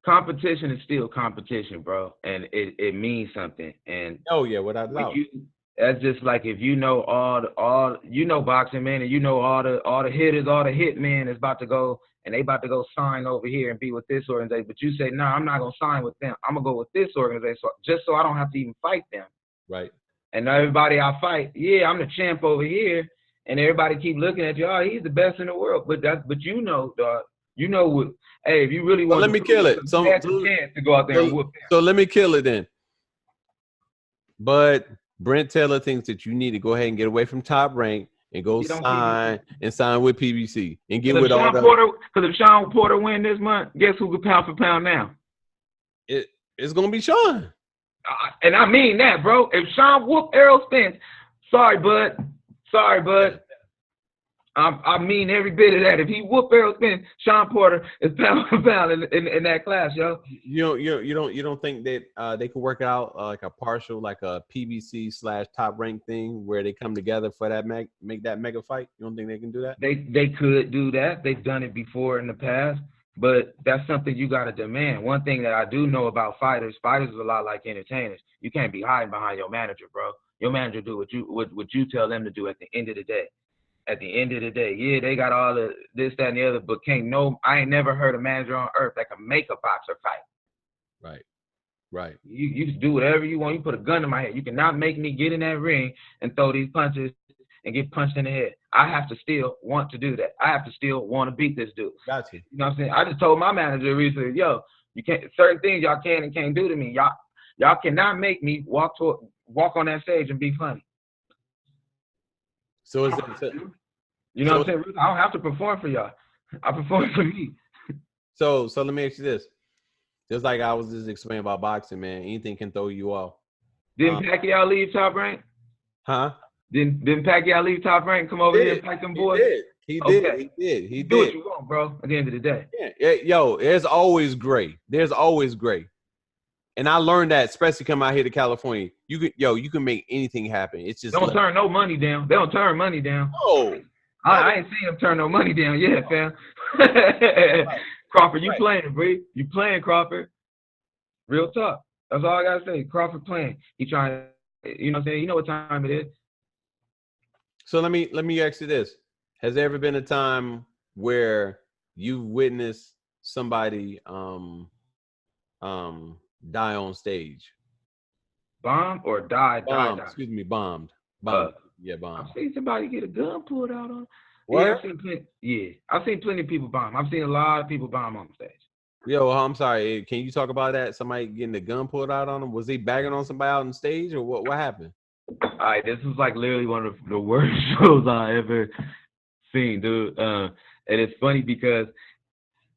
competition is still competition, bro, and it means something. And
oh yeah, without doubt.
That's just like if you know all you know boxing, man, and you know all the hitters, all the hit men is about to go and they about to go sign over here and be with this organization. But you say, no, I'm not gonna sign with them. I'm gonna go with this organization just so I don't have to even fight them.
Right.
And everybody I fight, yeah, I'm the champ over here, and everybody keep looking at you. Oh, he's the best in the world. But you know, dog. You know what? Hey, if you really want,
let me kill it.
So chance to go out there and whoop him.
So let me kill it then. But Brent Taylor thinks that you need to go ahead and get away from Top Rank and go sign with PBC and get with all the.
Because if Sean Porter win this month, guess who could pound for pound now?
It's gonna be Sean.
And I mean that, bro. If Sean whoop Errol Spence, sorry, bud. I mean every bit of that. If he whoop Errol Spence, Sean Porter is pound for pound in that class, yo.
You don't think that they could work out like a partial, like a PBC / Top Rank thing where they come together for that make that mega fight? You don't think they can do that?
They could do that. They've done it before in the past, but that's something you got to demand. One thing that I do know about fighters is a lot like entertainers. You can't be hiding behind your manager, bro. Your manager do what you tell them to do at the end of the day. At the end of the day, yeah, they got all the this, that, and the other, but I ain't never heard a manager on earth that can make a boxer fight.
Right.
You just do whatever you want. You put a gun in my head. You cannot make me get in that ring and throw these punches and get punched in the head. I have to still want to do that. I have to still want to beat this dude.
Gotcha.
You know what I'm saying? I just told my manager recently, yo, you can't, certain things y'all can and can't do to me. Y'all cannot make me walk on that stage and be funny.
So is
it? You know what I'm saying? I don't have to perform for y'all. I perform for me.
So let me ask you this. Just like I was just explaining about boxing, man, anything can throw you off.
Didn't Pacquiao leave Top Rank?
Huh?
Didn't Pacquiao leave Top Rank? Come over here and fight them boys?
He did. He
do what you want, bro, at the end of the day.
Yeah. Yo, there's always gray. And I learned that, especially coming out here to California. You can make anything happen. It's just
don't turn no money down. They don't turn money down.
Oh,
I ain't seen them turn no money down yet, fam. Crawford, you playing, bro? You playing, Crawford? Real talk. That's all I gotta say. Crawford playing. He trying. You know what I'm saying? You know what time it is.
So let me ask you this: has there ever been a time where you've witnessed somebody die on stage?
Bomb or die?
Bombed. Excuse me, bombed. Bombed. Yeah,
I've
bombed.
seen somebody get a gun pulled out on. Yeah,
What?
I've seen plenty. Yeah, I've seen plenty of people bomb. I've seen a lot of people bomb on stage.
Yo, I'm sorry. Can you talk about that? Somebody getting the gun pulled out on him? Was he bagging on somebody out on stage, or what? What happened?
All right, this was like literally one of the worst shows I ever seen, dude. And it's funny because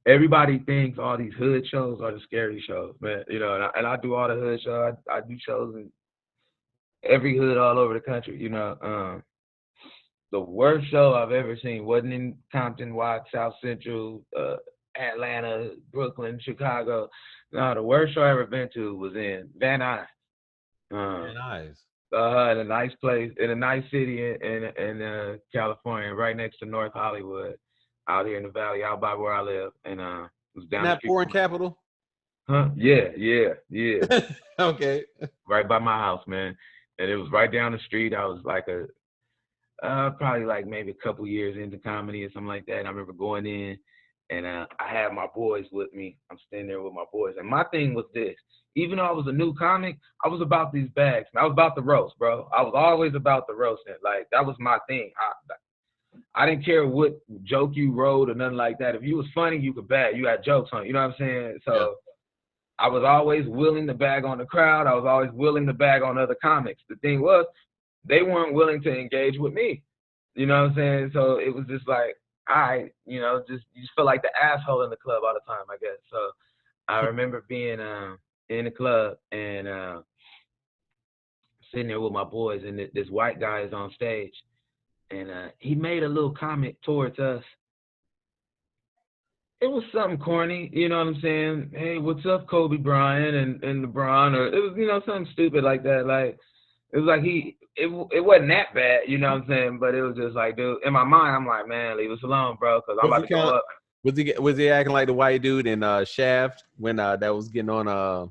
everybody thinks all these hood shows are the scary shows, man. You know, and I do all the hood shows. I do shows in every hood all over the country. You know, the worst show I've ever seen wasn't in Compton, Watts, South Central, Atlanta, Brooklyn, Chicago. No, the worst show I ever been to was in Van Nuys.
Nice.
In a nice place, in a nice city in California, right next to North Hollywood, out here in the valley, out by where I live, and it was down
In
the
that
street.
foreign capital?
Huh? Yeah.
Okay.
Right by my house, man, and it was right down the street. I was like probably like maybe a couple years into comedy or something like that. And I remember going in, and I had my boys with me. I'm standing there with my boys, and my thing was this. Even though I was a new comic, I was about these bags. I was about the roast, bro. I was always about the roasting. Like, that was my thing. I didn't care what joke you wrote or nothing like that. If you was funny, you could bag. You had jokes on it. You know what I'm saying? So yeah. I was always willing to bag on the crowd. I was always willing to bag on other comics. The thing was, they weren't willing to engage with me. You know what I'm saying? So it was just like, you just feel like the asshole in the club all the time, I guess. So I remember being in the club and sitting there with my boys, and this white guy is on stage, and he made a little comment towards us. It was something corny, you know what I'm saying? Hey, what's up, Kobe Bryant and LeBron? Or it was, something stupid like that. Like, it was like it wasn't that bad, you know what I'm saying? But it was just like, dude, in my mind, I'm like, man, leave us alone, bro, because I'm about to go up.
Was he acting like the white dude in Shaft when that was getting on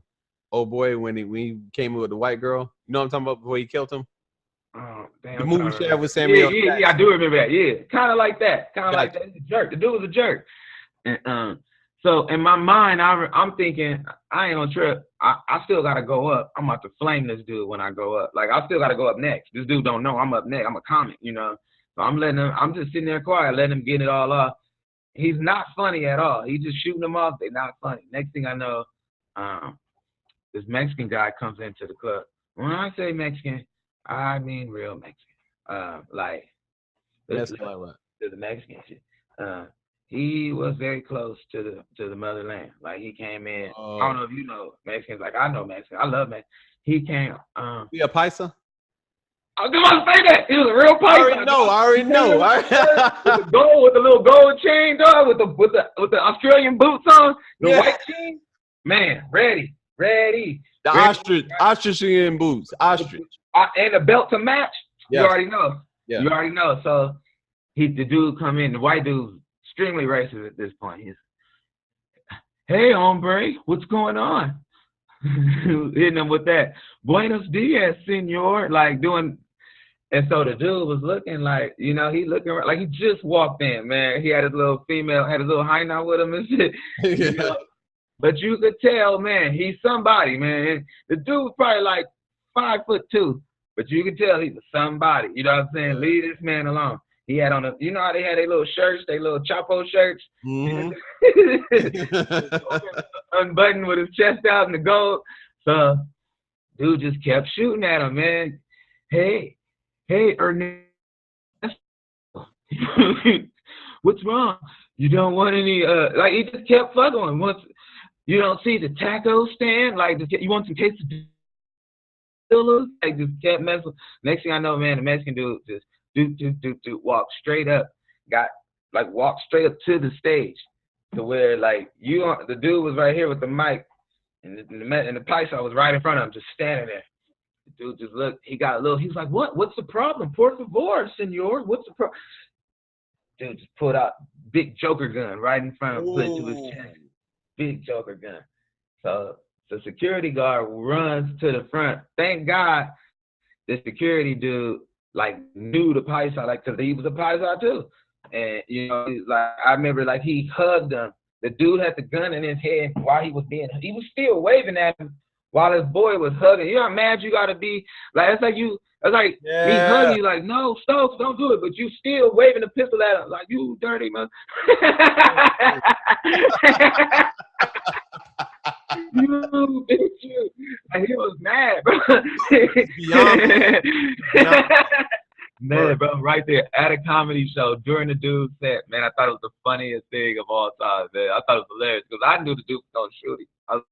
old boy when he came in with the white girl? You know what I'm talking about, before he killed him?
Oh, damn,
the movie Shaft with Samuel Jackson.
Yeah, I do remember that. Yeah, kind of like that. Like that. He's a jerk. The dude was a jerk. And so in my mind, I'm thinking, I ain't gonna trip. I still gotta go up. I'm about to flame this dude when I go up. Like, I still gotta go up next. This dude don't know I'm up next. I'm a comic, So I'm just sitting there quiet, letting him get it all off. He's not funny at all. He's just shooting them off. They're not funny. Next thing I know, this Mexican guy comes into the club. When I say Mexican, I mean real Mexican. Like,
that's
to
what
the Mexican shit. He was very close to the motherland. Like, he came in. I don't know if you know Mexicans. Like, I know Mexicans. I love Mexicans. He came.
He a paisa?
I was about to say that. He was a real paisa.
I already know.
With the little gold chain, dog, with the Australian boots on, the white chain. Man, ready.
The ostrich boots. Ostrich.
And a belt to match. Yes. You already know.
Yeah.
You already know. So the dude come in, the white dude's extremely racist at this point. He's, hey, hombre, what's going on? Hitting him with that, buenos dias, senor, like doing. And so the dude was looking like, he looking like he just walked in, man. He had his little high knot with him and shit. But you could tell, man, he's somebody, man. The dude was probably like 5'2", but you could tell he was somebody. You know what I'm saying? Leave this man alone. He had on how they had their little shirts, their little Chapo shirts, unbuttoned with his chest out in the gold. So, dude just kept shooting at him, man. Hey, Ernesto, what's wrong? You don't want any, like, he just kept fucking him. Once you don't see the taco stand, like, you want some quesadillas? Like, just kept messing. Next thing I know, man, the Mexican dude just walked straight up, walked straight up to the stage, to where, like, the dude was right here with the mic, and the paisa was right in front of him, just standing there. The dude just looked. He got a little. He's like, What's the problem? Por favor, senor. What's the problem? Dude just pulled out big Joker gun right in front of him, put it to his chest. Big Joker gun. So So security guard runs to the front. Thank God the security dude like knew the paisa, like, cause he was a paisa too. And you know, like I remember, like he hugged him. The dude had the gun in his head while he was still waving at him while his boy was hugging. You know how mad you gotta be? Like it's like me hugging you, like, no, Stokes, don't do it, but you still waving the pistol at him, like, you dirty man. You bitch, you. Like, he was mad, bro. Man, bro, right there at a comedy show during the dude's set, man, I thought it was the funniest thing of all time, man. I thought it was hilarious because I knew the dude was gonna shoot him. I was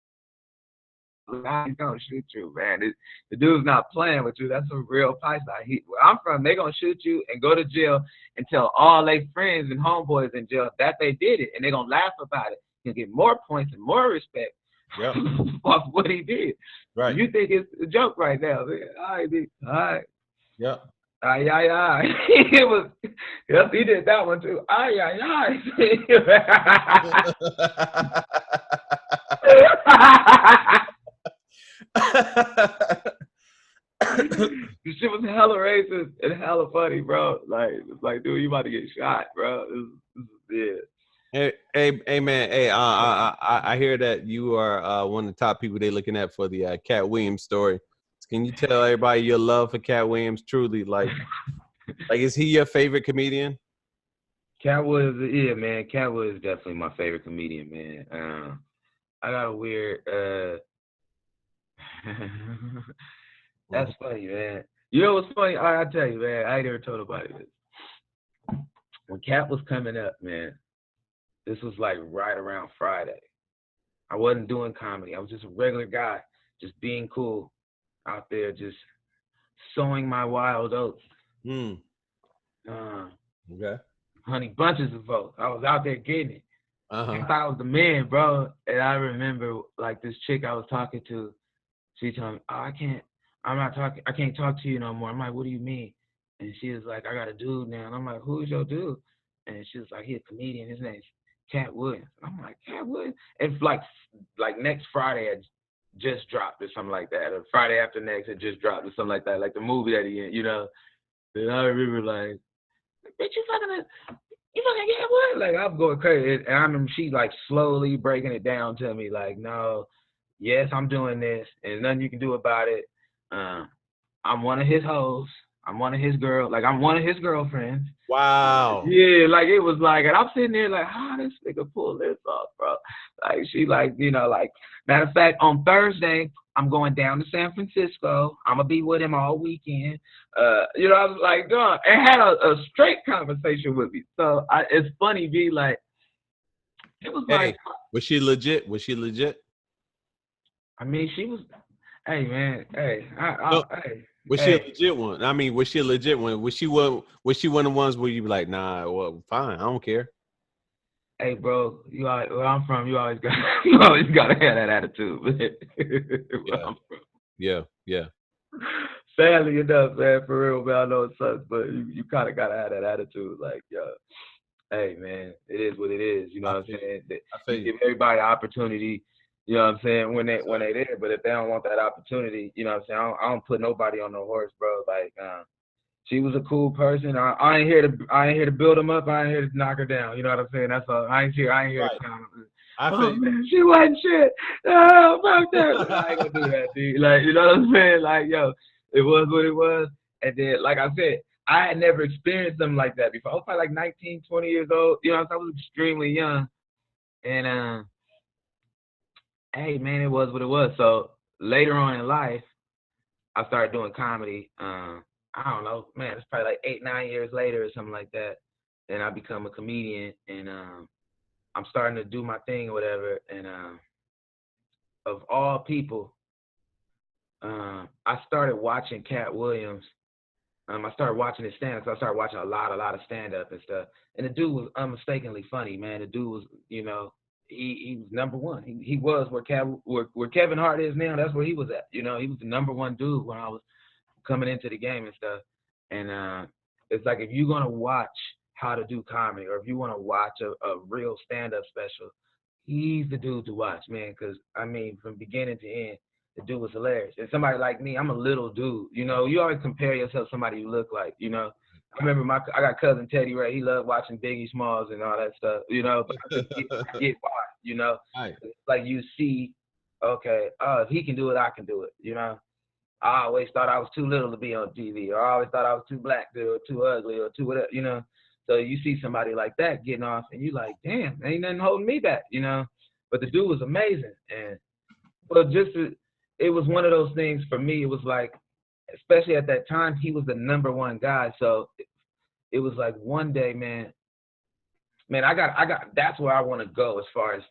like, he's gonna shoot you, man. The dude's not playing with you. That's a real piece. Where I'm from, they gonna shoot you and go to jail and tell all their friends and homeboys in jail that they did it, and they gonna laugh about it. He'll get more points and more respect.
Yep.
Off what he did.
Right.
You think it's a joke right now, man. All right, dude. All right.
Yep.
Ay, ay, ay. It was, yes, he did that one too. Ay, ay, ay. This shit was hella racist and hella funny, bro. Like, it's like, dude, you about to get shot, bro. Yeah.
Hey, man. Hey, I hear that you are one of the top people they're looking at for the Cat Williams story. Can you tell everybody your love for Cat Williams? Truly, like, is he your favorite comedian?
Cat Williams, yeah, man. Cat Williams is definitely my favorite comedian, man. I got a weird. That's funny, man. You know what's funny? I tell you, man. I ain't never told nobody this. When Cat was coming up, man. This was like right around Friday. I wasn't doing comedy. I was just a regular guy, just being cool out there, just sowing my wild oats.
Okay.
Honey bunches of oats. I was out there getting it. I thought I was the man, bro. And I remember like this chick I was talking to, she told me, oh, I can't talk to you no more. I'm like, what do you mean? And she was like, I got a dude now. And I'm like, who's your dude? And she was like, he's a comedian. His name's Cat Williams. I'm like, Cat Williams? And like next Friday it just dropped or something like that. Or Friday after next it just dropped or something like that. Like the movie that he in, you know. And I remember like, bitch, you fucking Cat Williams? Like I'm going crazy. And I remember she like slowly breaking it down to me, like, no, yes, I'm doing this and nothing you can do about it. I'm one of his hoes. I'm one of his I'm one of his girlfriends.
Wow.
Yeah, like it was like, and I'm sitting there like, how this nigga pull this off, bro? Like she like, you know, like matter of fact, on Thursday, I'm going down to San Francisco. I'm gonna be with him all weekend. You know, I was like, dog, and had a straight conversation with me. So it's funny, be like, it was like,
was she legit? Was she legit?
I mean, she was. Hey man, hey, hey.
Was she a legit one? I mean, was she a legit one? Was she one of the ones where you be like, nah, well, fine, I don't care.
Hey, bro, where I'm from, you always gotta have that attitude. Where I'm from.
Yeah.
Sadly enough, man, for real, man, I know it sucks, but you kind of gotta have that attitude, like, yo, hey, man, it is what it is. You know what I'm saying? You give everybody an opportunity. You know what I'm saying, when they there, but if they don't want that opportunity, you know what I'm saying, I don't put nobody on no horse, bro. Like, she was a cool person. I ain't here to build them up. I ain't here to knock her down. You know what I'm saying? That's all. I ain't here to count. Oh man, she wasn't shit. Oh, fuck that. I ain't gonna do that, dude. Like, you know what I'm saying? Like, yo, it was what it was. And then, like I said, I had never experienced something like that before. I was probably like 19, 20 years old. You know, I was extremely young, and hey, man, it was what it was. So later on in life, I started doing comedy. I don't know, man, it's probably like 8-9 years later or something like that. Then I become a comedian, and I'm starting to do my thing or whatever. And of all people, I started watching Cat Williams. I started watching his stand-up. So I started watching a lot of stand-up and stuff. And the dude was unmistakably funny, man. The dude was, you know, he was number one. He was where Kevin Hart is now. That's where he was at. You know, he was the number one dude when I was coming into the game and stuff. And it's like, if you're gonna watch how to do comedy, or if you want to watch a real stand-up special, he's the dude to watch, man. Because I mean, from beginning to end, the dude was hilarious. And somebody like me, I'm a little dude. You know, you always compare yourself to somebody you look like. You know, I remember I got cousin Teddy Ray. He loved watching Biggie Smalls and all that stuff. You know, but I get why. You know,
Right.
it's like you see, okay, if he can do it, I can do it. You know. I always thought I was too little to be on TV, or I always thought I was too black or too ugly or too whatever, you know. So you see somebody like that getting off, and you like, damn, ain't nothing holding me back, you know. But the dude was amazing, and well, it was one of those things for me. It was like, especially at that time, he was the number one guy. So it was like one day, man, I got. That's where I want to go as far as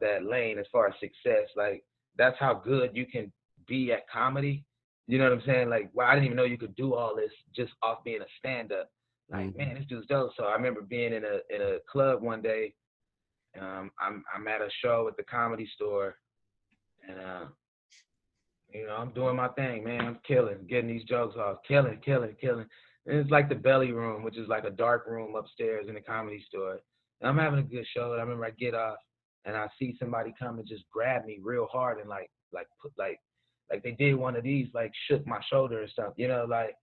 that lane, as far as success. Like that's how good you can be at comedy. You know what I'm saying? Like, wow, I didn't even know you could do all this just off being a stand-up. Like, man, this dude's dope. So I remember being in a club one day. I'm at a show at the Comedy Store, and you know, I'm doing my thing, man. I'm killing, getting these jokes off, killing. And it's like the belly room, which is like a dark room upstairs in the Comedy Store. And I'm having a good show. And I remember I get off, and I see somebody come and just grab me real hard and put like they did one of these, like shook my shoulder and stuff, you know, like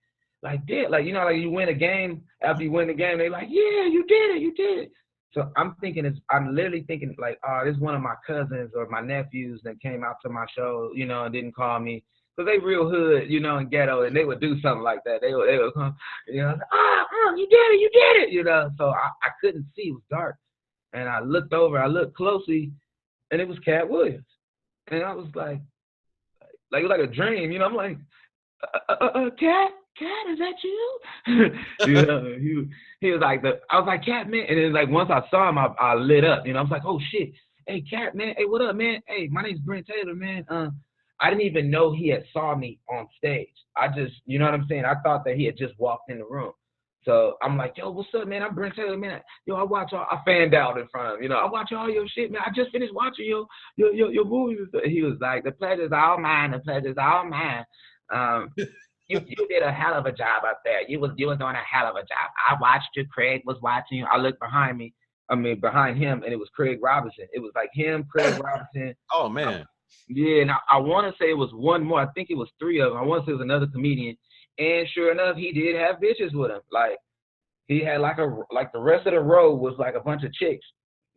you know, like you win a game, after you win the game, they like, yeah, you did it. So I'm literally thinking like, oh, this is one of my cousins or my nephews that came out to my show, you know, and didn't call me. Cause they real hood, you know, and ghetto, and they would do something like that. They would come, you know, you did it, you know. So I couldn't see, it was dark. And I looked closely, and it was Cat Williams. And I was like it was like a dream, you know. I'm like, Cat, is that you? You know, he was like I was like, Cat, man. And then like once I saw him, I lit up, you know. I was like, oh shit, hey Cat, man, hey, what up, man? Hey, my name's Brent Taylor, man. I didn't even know he had saw me on stage. I just, you know what I'm saying? I thought that he had just walked in the room. So I'm like, yo, what's up, man? I'm Brent Taylor, man. Yo, I fanned out in front of him, you know. I watch all your shit, man. I just finished watching your movies. He was like, the pleasure's all mine. The pleasure's all mine. You did a hell of a job up there. You was doing a hell of a job. I watched you. Craig was watching you. I looked behind him, and it was Craig Robinson. It was like him, Craig Robinson.
Oh man.
Yeah, and I want to say it was one more. I think it was three of them. I want to say it was another comedian. And sure enough, he did have bitches with him. Like he had like the rest of the row was like a bunch of chicks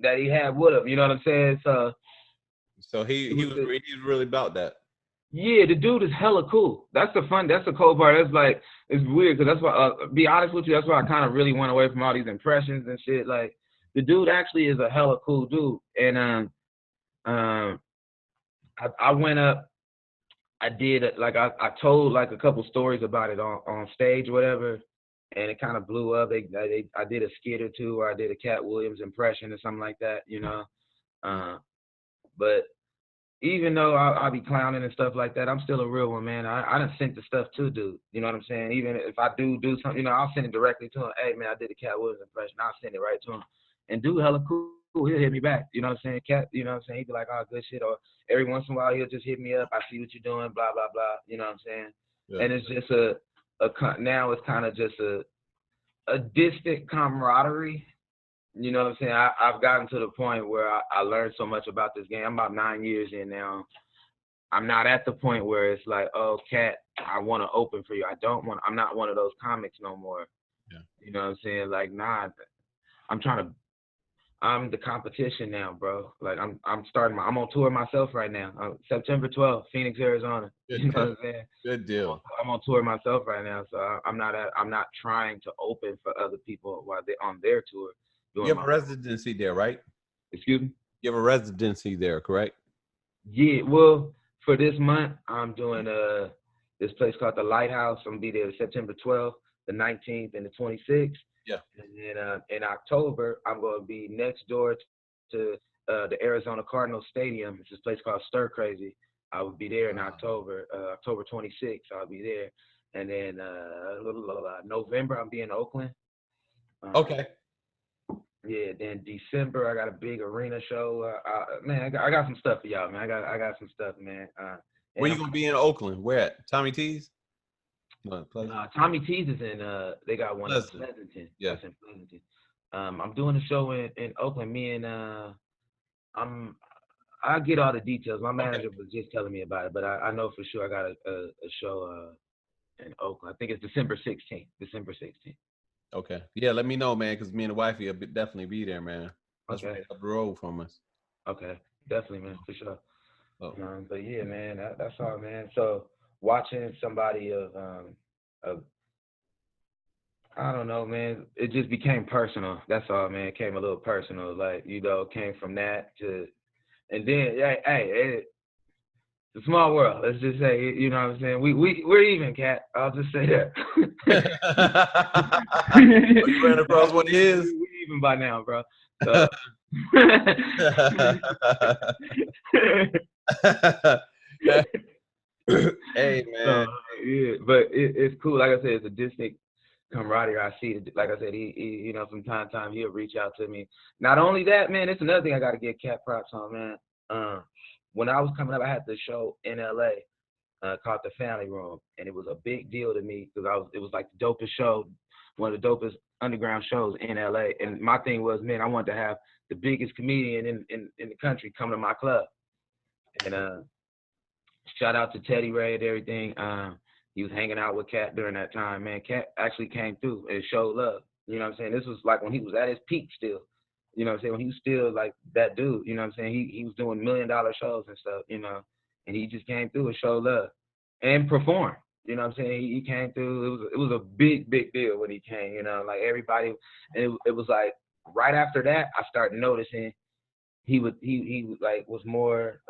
that he had with him. You know what I'm saying?
So he was really about that.
Yeah, the dude is hella cool. That's the cool part. It's like, it's weird because that's why, be honest with you, that's why I kind of really went away from all these impressions and shit. Like, the dude actually is a hella cool dude. And I went up, I did, like, I told, like, a couple stories about it on stage or whatever, and it kind of blew up. I did a skit or two, or I did a Cat Williams impression or something like that, you know. But even though I'll be clowning and stuff like that, I'm still a real one, man. I done sent the stuff to dude. You know what I'm saying? Even if I do something, you know, I'll send it directly to him. Hey, man, I did a Cat Williams impression. I'll send it right to him. And dude, hella cool. He'll hit me back. You know what I'm saying? Cat, you know what I'm saying? He'd be like, oh, good shit. Or every once in a while, he'll just hit me up. I see what you're doing, blah, blah, blah. You know what I'm saying? Yeah. And it's just now it's kind of just a distant camaraderie. You know what I'm saying? I've gotten to the point where I learned so much about this game. I'm about 9 years in now. I'm not at the point where it's like, oh, Cat, I want to open for you. I'm not one of those comics no more. Yeah. You know what I'm saying? Like, nah, I'm the competition now, bro. Like, I'm on tour myself right now. September 12th, Phoenix, Arizona. You know what I'm saying?
Good deal.
I'm on tour myself right now, so I'm not trying to open for other people while they're on their tour.
You have a residency there, right?
Excuse me?
You have a residency there, correct?
Yeah, well, for this month, I'm doing this place called The Lighthouse. I'm going to be there September 12th, the 19th, and the 26th.
Yeah.
And then in October, I'm going to be next door to the Arizona Cardinals Stadium. It's this place called Stir Crazy. I will be there in October 26th. I'll be there. And then November, I'll be in Oakland.
Okay.
Yeah, then December I got a big arena show. Man, I got some stuff for y'all, man. I got some stuff, man.
Where you gonna be in Oakland? Where at? Tommy T's?
Tommy T's is in. They got one in Pleasanton.
Yeah.
That's in Pleasanton. I'm doing a show in Oakland. Me and I get all the details. My manager was just telling me about it, but I know for sure I got a show in Oakland. I think it's December 16th. December 16th.
Okay. Yeah, let me know, man, because me and the wifey will definitely be there, man. That's
Okay.
right up the road from us.
Okay. Definitely, man, for sure.
Oh.
But yeah, man, that's all, man. So watching somebody of I don't know, man. It just became personal. That's all, man. It came a little personal, like came from that to, and then hey, it's a small world. Let's just say, you know what I'm saying? We're even, Cat. I'll just say that.
You ran across one of his?
We even by now, bro. So.
Hey, man.
Yeah, but it's cool. Like I said, it's a distinct camaraderie. I see it. Like I said, he from time to time he'll reach out to me. Not only that, man, it's another thing I got to get Cat props on, man. When I was coming up, I had this show in LA called The Family Room, and it was a big deal to me because it was like the dopest show, one of the dopest underground shows in LA. And my thing was, man, I wanted to have the biggest comedian in the country come to my club. And shout out to Teddy Ray and everything. He was hanging out with Cat during that time, man. Cat actually came through and showed love. You know what I'm saying? This was like when he was at his peak still. You know what I'm saying? When he was still like that dude, you know what I'm saying? He was doing $1 million shows and stuff, and he just came through and showed love and performed. You know what I'm saying? He came through. It was a big deal when he came, like everybody. And it was like right after that, I started noticing he was more,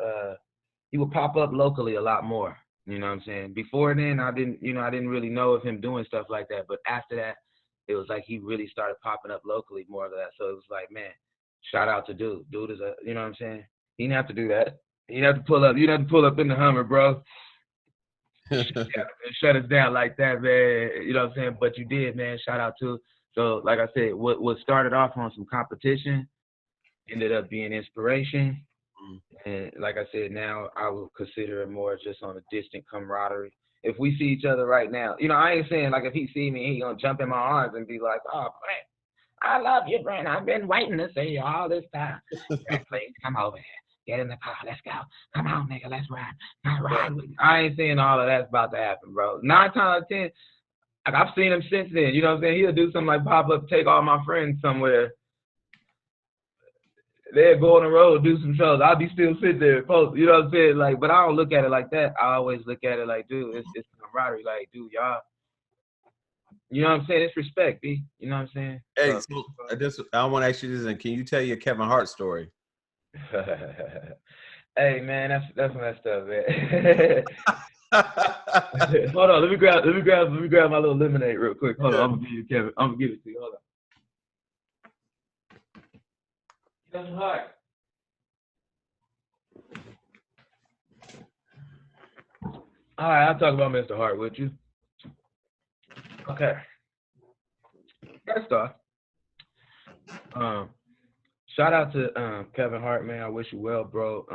he would pop up locally a lot more. You know what I'm saying? Before then, I didn't really know of him doing stuff like that. But after that, it was like he really started popping up locally more of that. So it was like, man, shout out to dude. Dude is you know what I'm saying? He didn't have to do that. He didn't have to pull up. You didn't have to pull up in the Hummer, bro. Shut us down like that, man. You know what I'm saying? But you did, man. Shout out to. So like I said, what started off on some competition ended up being inspiration. And like I said, now I will consider it more just on a distant camaraderie. If we see each other right now, I ain't saying like if he see me, he gonna jump in my arms and be like, "Oh, Brent, I love you, Brent. I've been waiting to see you all this time. Brent, please come over here. Get in the car. Let's go. Come on, nigga. Let's ride. Ride with me." I ain't saying all of that's about to happen, bro. 9 times out of 10, like I've seen him since then. You know what I'm saying? He'll do something like pop up, take all my friends somewhere. They'll go on the road, do some shows. I'll be still sitting there, post. You know what I'm saying? Like, but I don't look at it like that. I always look at it like, dude, it's camaraderie. Like, dude, y'all. You know what I'm saying? It's respect, B. You know what I'm saying?
Hey, so I want to ask you this, and can you tell your Kevin Hart story?
Hey, man, that's messed up, man. Hold on, let me grab my little lemonade real quick. Hold on, I'm gonna give you Kevin. I'm gonna give it to you. Hold on. Kevin Hart. All right, I'll talk about Mr. Hart with you. Okay. First off, shout out to Kevin Hart, man. I wish you well, bro.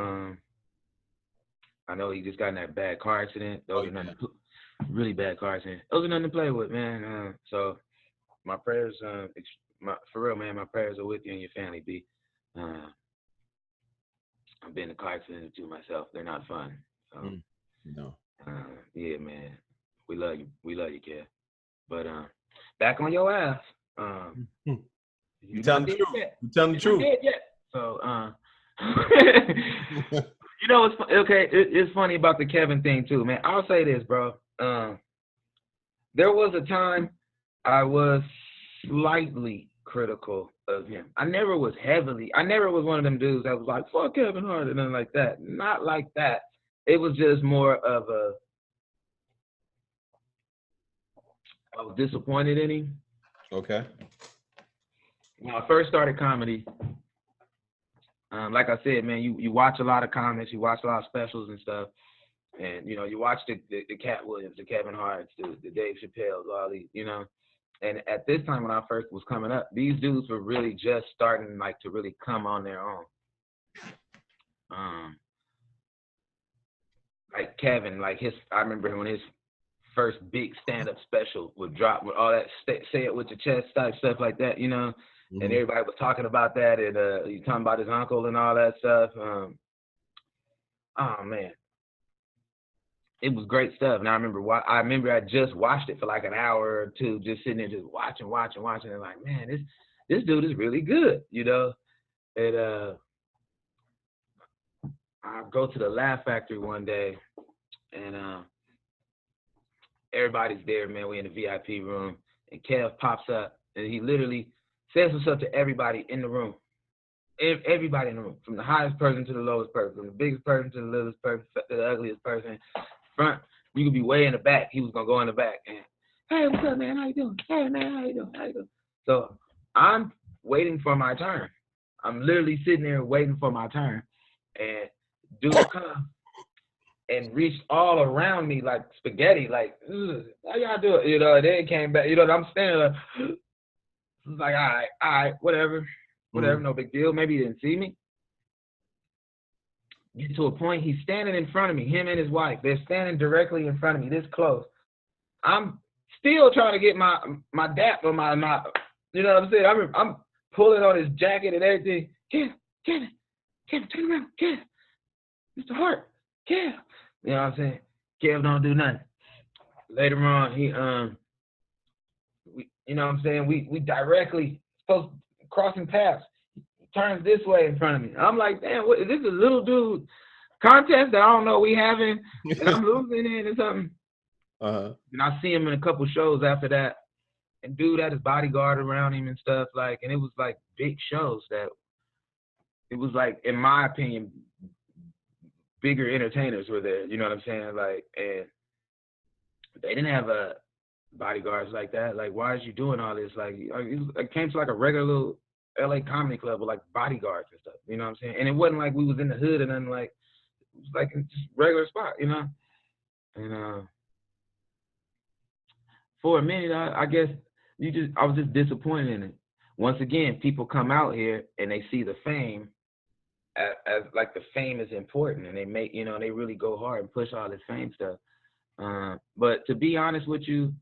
I know he just got in that bad car accident. Those are nothing, really bad car accident. Those are nothing to play with, man. So my prayers, for real, man, my prayers are with you and your family, B. I've been in a car accident too myself. They're not fun. So,
no.
Yeah, man. We love you. We love you, Kev. But back on your ass.
You telling the truth. You telling the truth.
So it's okay. It's funny about the Kevin thing too, man. I'll say this, bro. There was a time I was slightly critical of him. I never was one of them dudes that was like, fuck Kevin Hart and nothing like that. Not like that. It was just more of I was disappointed in him.
Okay.
When I first started comedy, like I said, man, you watch a lot of comments, you watch a lot of specials and stuff, and you watch the Cat Williams, the Kevin Harts, the Dave Chappelle's, all these, And at this time when I first was coming up, these dudes were really just starting like to really come on their own. Like Kevin, like I remember when his first big stand-up special would drop with all that say it with your chest type stuff like that, and everybody was talking about that, and he talking about his uncle and all that stuff. Oh man, it was great stuff. And I remember I just watched it for like an hour or two, just sitting there just watching, and like, man, this dude is really good, you know. And I go to the Laugh Factory one day, and everybody's there, man. We in the VIP room, and Kev pops up, and he literally says what's up to everybody in the room. Everybody in the room, from the highest person to the lowest person, from the biggest person to the littlest person, to the ugliest person. Front, you could be way in the back. He was gonna go in the back, and hey, what's up, man? How you doing? Hey, man, how you doing? So I'm waiting for my turn. I'm literally sitting there waiting for my turn, and dude come and reached all around me like spaghetti, like, how y'all doing? You know, then came back. You know, I'm standing like, all right, whatever, no big deal. Maybe he didn't see me. Get to a point, he's standing in front of me, him and his wife. They're standing directly in front of me, this close. I'm still trying to get my dap or my you know what I'm saying? I'm pulling on his jacket and everything. Kevin, turn around, Kev. Mr. Hart, Kev. You know what I'm saying? Kev don't do nothing. Later on, he you know what I'm saying? We directly supposed crossing paths. Turns this way in front of me. I'm like, damn, what is this, a little dude contest that I don't know we having, and I'm losing it or something. And I see him in a couple shows after that, and dude had his bodyguard around him and stuff, like, and it was like big shows that it was like, in my opinion, bigger entertainers were there. You know what I'm saying? Like, and they didn't have bodyguards like that. Like, why is you doing all this? Like, it came to like a regular little LA comedy club with like bodyguards and stuff, you know what I'm saying? And it wasn't like we was in the hood and nothing, like, it was like just regular spot, you know? And for a minute, I guess I was just disappointed in it. Once again, people come out here and they see the fame as like the fame is important, and they make, you know, they really go hard and push all this fame stuff. But to be honest with you,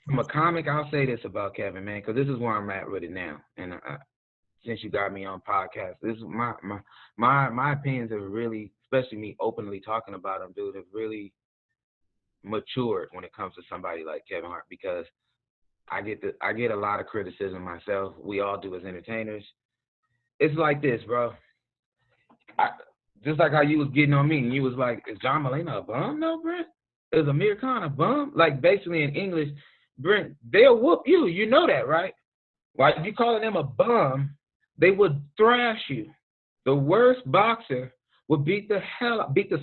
from a comic, I'll say this about Kevin, man, because this is where I'm at with it now. And since you got me on podcast, this is my opinions have really, especially me openly talking about him, dude, have really matured when it comes to somebody like Kevin Hart, because I get a lot of criticism myself. We all do as entertainers. It's like this, bro. Just like how you was getting on me, and you was like, is John Mulaney a bum? No, Brent. Is Amir Khan a bum? Like, basically in English, Brent, they'll whoop you. You know that, right? Why, if you calling them a bum, they would thrash you. The worst boxer would beat the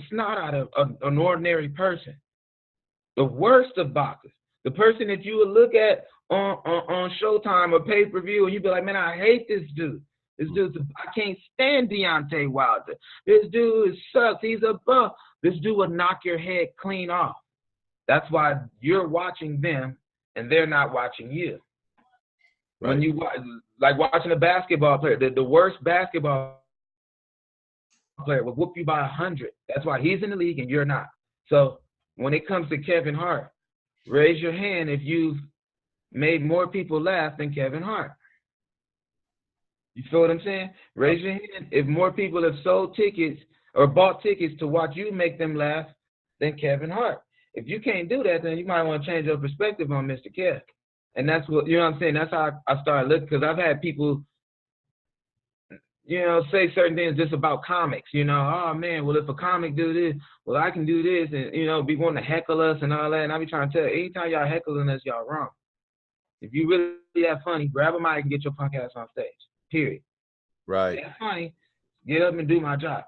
snot out of an ordinary person. The worst of boxers. The person that you would look at on Showtime or pay-per-view, and you'd be like, man, I hate this dude. This dude, I can't stand Deontay Wilder. This dude sucks. He's a bum. This dude would knock your head clean off. That's why you're watching them and they're not watching you. Right. When you like watching a basketball player, the worst basketball player will whoop you by 100. That's why he's in the league and you're not. So when it comes to Kevin Hart, raise your hand if you've made more people laugh than Kevin Hart. You feel what I'm saying? Raise your hand if more people have sold tickets or bought tickets to watch you make them laugh than Kevin Hart. If you can't do that, then you might want to change your perspective on Mr. Kev. And that's what, you know what I'm saying? That's how I started looking, because I've had people, you know, say certain things just about comics, you know, oh man, well, if a comic do this, well, I can do this, and, you know, be wanting to heckle us and all that. And I be trying to tell you, anytime y'all heckling us, y'all wrong. If you really that funny, grab a mic and get your punk ass on stage, period.
Right.
That's funny. Get up and do my job.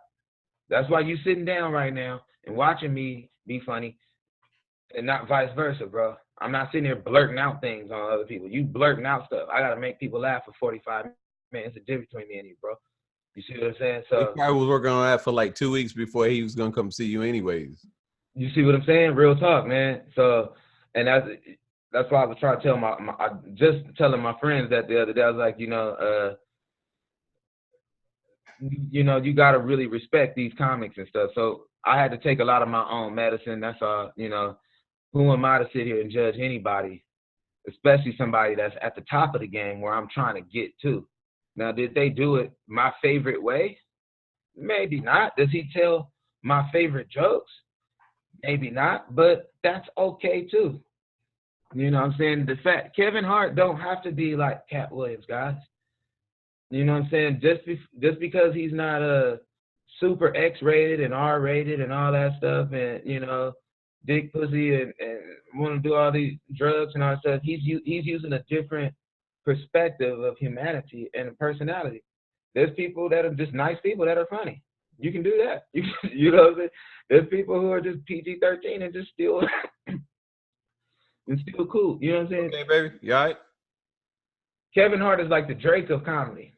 That's why you sitting down right now and watching me be funny, and not vice versa, bro. I'm not sitting here blurting out things on other people. You blurting out stuff. I got to make people laugh for 45 minutes. It's the difference between me and you, bro. You see what I'm saying? So
I was working on that for like 2 weeks before he was going to come see you anyways.
You see what I'm saying? Real talk, man. So, and that's why I was trying to tell just telling my friends that the other day. I was like, you know, you got to really respect these comics and stuff. So I had to take a lot of my own medicine. That's all, you know. Who am I to sit here and judge anybody especially somebody that's at the top of the game where I'm trying to get to. Now, did they do it my favorite way? Maybe not. Does he tell my favorite jokes? Maybe not, but that's okay too. You know what I'm saying? The fact Kevin Hart don't have to be like Cat Williams, guys. You know what I'm saying? Just because he's not a super X-rated and R-rated and all that stuff, and you know, dick pussy and want to do all these drugs and all that stuff, he's using a different perspective of humanity and personality. There's people that are just nice people that are funny. You can do that. You know what I'm saying? There's people who are just PG-13 and just still and still cool. You know what I'm saying?
Okay, baby. You all right?
Kevin Hart is like the Drake of comedy.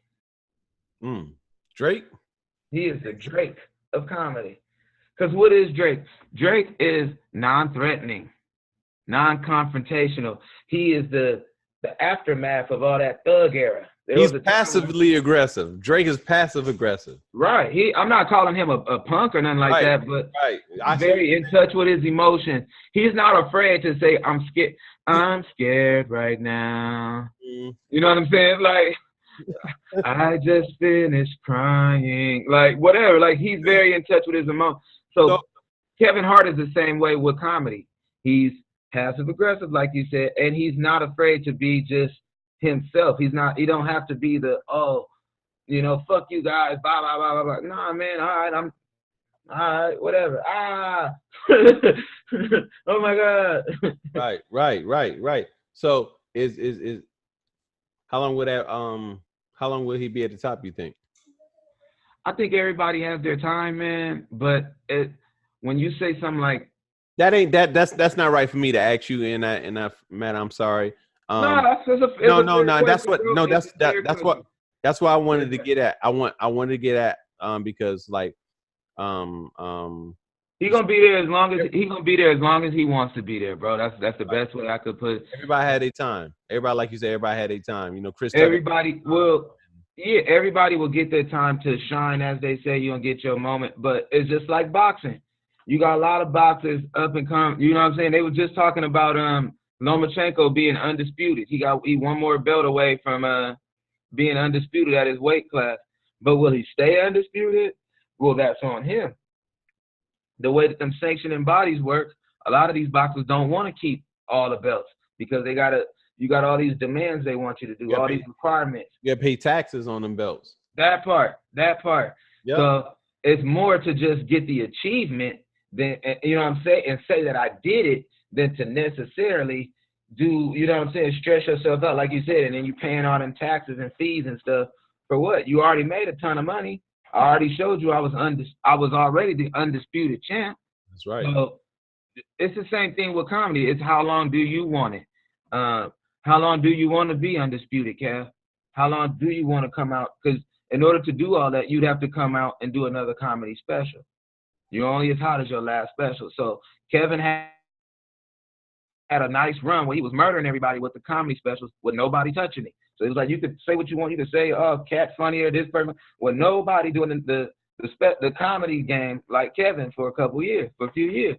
Drake?
He is the Drake of comedy. Because what is Drake? Drake is non-threatening, non-confrontational. He is the aftermath of all that thug era.
He's passively aggressive. Drake is passive aggressive.
Right. I'm not calling him a punk or nothing like that, but he's very in touch with his emotions. He's not afraid to say, I'm scared. I'm scared right now. You know what I'm saying? Like, I just finished crying. Like, whatever. Like, he's very in touch with his emotions. So Kevin Hart is the same way with comedy. He's passive aggressive, like you said, and he's not afraid to be just himself. He don't have to be the, fuck you guys, blah, blah, blah, blah, blah. Nah, man, all right, whatever. Oh my God.
Right. So is how long will he be at the top, you think?
I think everybody has their time, man, but when you say something like
that's not right for me to ask you, and Matt, I'm sorry. That's what I wanted to get at. I wanted to get at because like
he's gonna be there as long as he wants to be there, bro. That's the best way I could put it.
Everybody had their time. Everybody, like you said, everybody had their time. You know, Chris.
Everybody will get their time to shine, as they say. You'll get your moment, but it's just like boxing. You got a lot of boxers up and coming. You know what I'm saying? They were just talking about Lomachenko being undisputed. He one more belt away from being undisputed at his weight class. But will he stay undisputed? Well, that's on him. The way that them sanctioning bodies work, a lot of these boxers don't want to keep all the belts because you got all these demands they want you to do, all these requirements.
You got to pay taxes on them belts.
That part.
Yep.
So it's more to just get the achievement than, you know what I'm saying, and say that I did it than to necessarily do, you know what I'm saying, stress yourself out, like you said, and then you paying all them taxes and fees and stuff for what? You already made a ton of money. I already showed you I was already the undisputed champ.
That's right.
So it's the same thing with comedy. It's how long do you want it? How long do you want to be undisputed, Kev? How long do you want to come out? Because in order to do all that, you'd have to come out and do another comedy special. You're only as hot as your last special. So Kevin had a nice run where he was murdering everybody with the comedy specials with nobody touching it. So it was like you could say what you want. You could say, "Oh, Cat's funnier, this person," with nobody doing the comedy game like Kevin for a few years,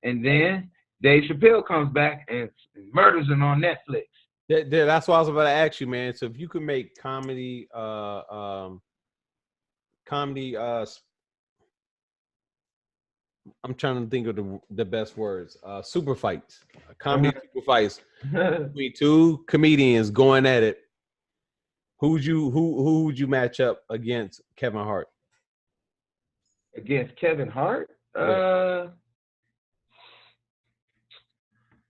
and then Dave Chappelle comes back and murders him on Netflix.
That's what I was about to ask you, man. So if you could make comedy, I'm trying to think of the best words. Super fights, comedy super fights between two comedians going at it. Who would you match up against Kevin Hart?
Against Kevin Hart?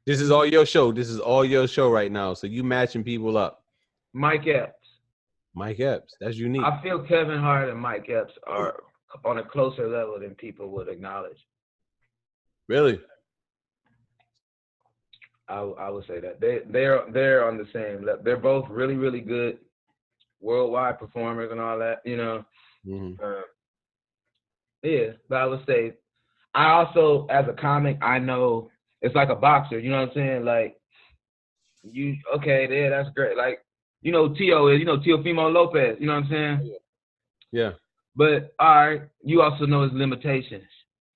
This is all your show. This is all your show right now. So you matching people up.
Mike Epps.
Mike Epps. That's unique.
I feel Kevin Hart and Mike Epps are on a closer level than people would acknowledge.
Really?
I would say that they're on the same level. They're both really, really good worldwide performers and all that, you know.
Mm-hmm.
But I would say I also, as a comic, I know it's like a boxer, you know what I'm saying? Like that's great. Like, Teofimo Lopez, you know what I'm saying?
Yeah.
But all right, you also know his limitations.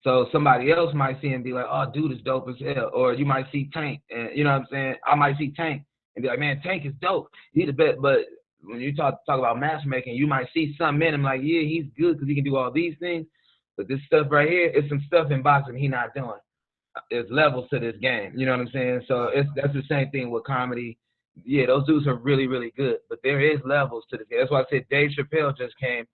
So somebody else might see him and be like, "Oh, dude is dope as hell." Or you might see Tank, and you know what I'm saying? I might see Tank and be like, man, Tank is dope. He's the best. But when you talk about matchmaking, you might see something in him like, yeah, he's good because he can do all these things. But this stuff right here is some stuff in boxing he not doing. There's levels to this game. You know what I'm saying? So that's the same thing with comedy. Yeah, those dudes are really, really good. But there is levels to this game. That's why I said Dave Chappelle just came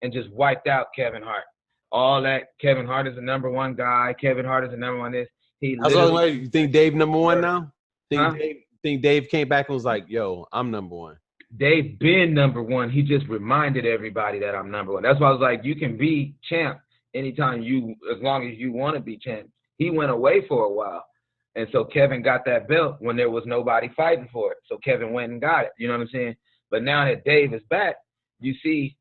and just wiped out Kevin Hart. All that, Kevin Hart is the number one guy. Kevin Hart is the number one this. He literally.
You think Dave number one now?
Huh?
Think Dave came back and was like, yo, I'm number one.
Dave been number one. He just reminded everybody that I'm number one. That's why I was like, you can be champ anytime as long as you want to be champ. He went away for a while. And so Kevin got that belt when there was nobody fighting for it. So Kevin went and got it. You know what I'm saying? But now that Dave is back, you see,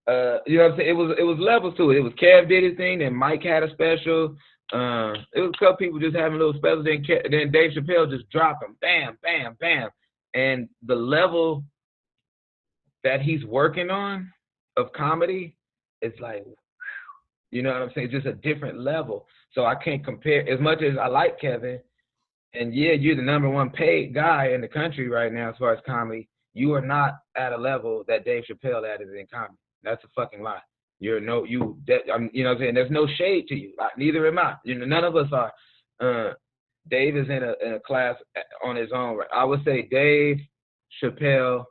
you know what I'm saying? It was levels to it. It was Kev did his thing, then Mike had a special. It was a couple people just having little specials. Then Dave Chappelle just dropped them. Bam, bam, bam. And the level that he's working on of comedy, it's like, you know what I'm saying? It's just a different level. So I can't compare. As much as I like Kevin, and yeah, you're the number one paid guy in the country right now as far as comedy, you are not at a level that Dave Chappelle is in comedy. That's a fucking lie. You know what I'm saying? There's no shade to you. Neither am I. You know, none of us are. Dave is in a class on his own. I would say Dave, Chappelle,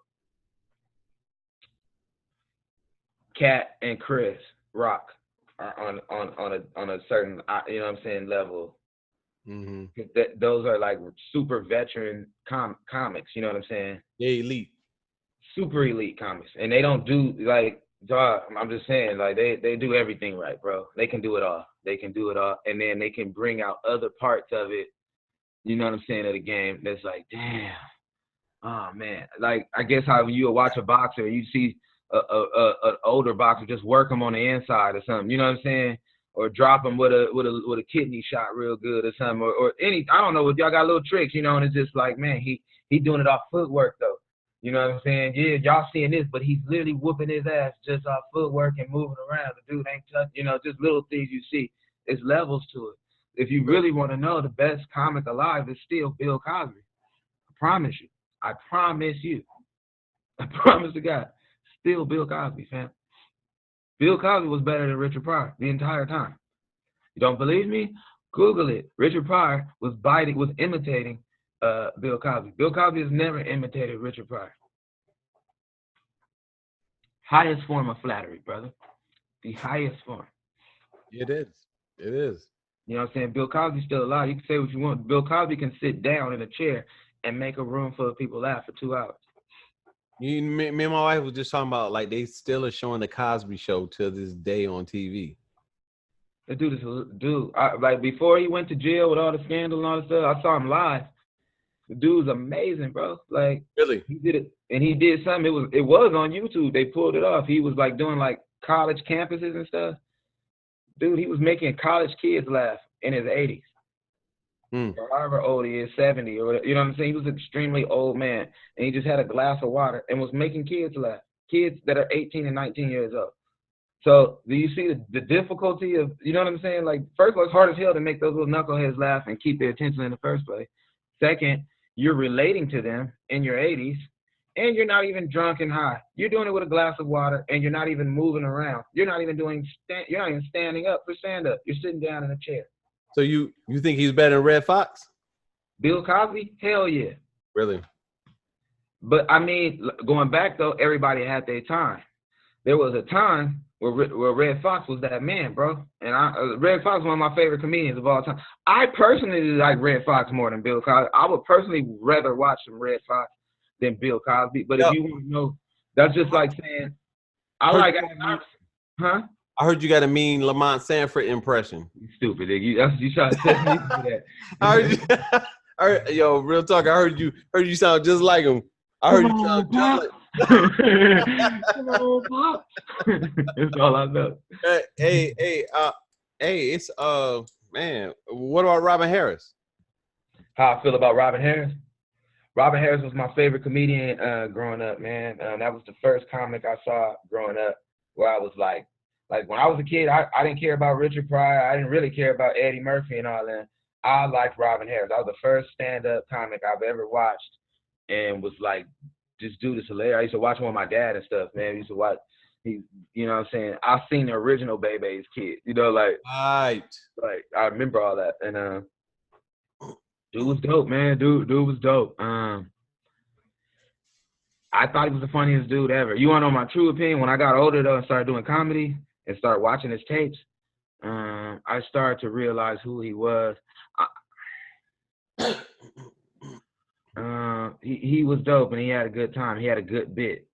Cat, and Chris Rock are on a certain, you know what I'm saying, level.
Mm-hmm.
Those are like super veteran comics. You know what I'm saying?
Yeah, elite.
Super elite comics, and they don't do like. Dog, I'm just saying, like they do everything right, bro. They can do it all. They can do it all, and then they can bring out other parts of it. You know what I'm saying? Of the game, that's like, damn, oh man. Like I guess how you watch a boxer, you see an older boxer just work him on the inside or something. You know what I'm saying? Or drop him with a kidney shot real good or something, or any. I don't know if y'all got little tricks, you know. And it's just like, man, he doing it off footwork though. You know what I'm saying? Yeah, y'all seeing this, but he's literally whooping his ass just off footwork and moving around. The dude ain't touching, you know, just little things you see. There's levels to it. If you really want to know, the best comic alive is still Bill Cosby. I promise you. I promise you. I promise to God. Still Bill Cosby, fam. Bill Cosby was better than Richard Pryor the entire time. You don't believe me? Google it. Richard Pryor was imitating Bill Cosby. Bill Cosby has never imitated Richard Pryor. Highest form of flattery, brother. The highest form.
It is. It is.
You know what I'm saying? Bill Cosby's still alive. You can say what you want. Bill Cosby can sit down in a chair and make a room full of people laugh for 2 hours.
Me and my wife was just talking about, like, they still are showing the Cosby Show to this day on TV.
That dude, like before he went to jail with all the scandal and all that stuff, I saw him live. The dude's amazing, bro. Like,
really,
he did it, and he did something. It was on YouTube. They pulled it off. He was like doing like college campuses and stuff. Dude, he was making college kids laugh in his 80s. Or however old he is, 70 or whatever. You know what I'm saying? He was an extremely old man, and he just had a glass of water and was making kids laugh. Kids that are 18 and 19 years old. So do you see the difficulty of, you know what I'm saying? Like, first of all, it's hard as hell to make those little knuckleheads laugh and keep their attention in the first place. Second, you're relating to them in your 80s, and you're not even drunk and high. You're doing it with a glass of water, and you're not even moving around. You're not even standing up for stand-up. You're sitting down in a chair.
So you think he's better than Red Fox?
Bill Cosby? Hell yeah.
Really?
But, I mean, going back, though, everybody had their time. There was a time where Red Fox was that man, bro. And Red Fox is one of my favorite comedians of all time. I personally like Red Fox more than Bill Cosby. I would personally rather watch some Red Fox than Bill Cosby. But if you want to know, that's just like saying, huh?
I heard you got a mean Lamont Sanford impression.
You stupid, nigga. You trying to tell me to do
that. Yo, real talk. I heard you sound just like him. I heard you sound just like.
Come on, Pop. That's all I know.
Hey, it's man. What about Robin Harris?
How I feel about Robin Harris? Robin Harris was my favorite comedian growing up, man. That was the first comic I saw growing up where I was like when I was a kid, I didn't care about Richard Pryor. I didn't really care about Eddie Murphy and all that. I liked Robin Harris. That was the first stand-up comic I've ever watched. and was like, this dude is hilarious. I used to watch him with my dad and stuff, man. I used to watch, he, you know what I'm saying? I've seen the original Bebe's kid, you know, like I remember all that. And dude was dope, man. Dude was dope. I thought he was the funniest dude ever. You want to know my true opinion? When I got older, though, and started doing comedy and started watching his tapes, I started to realize who he was. He was dope, and he had a good time. He had a good bit.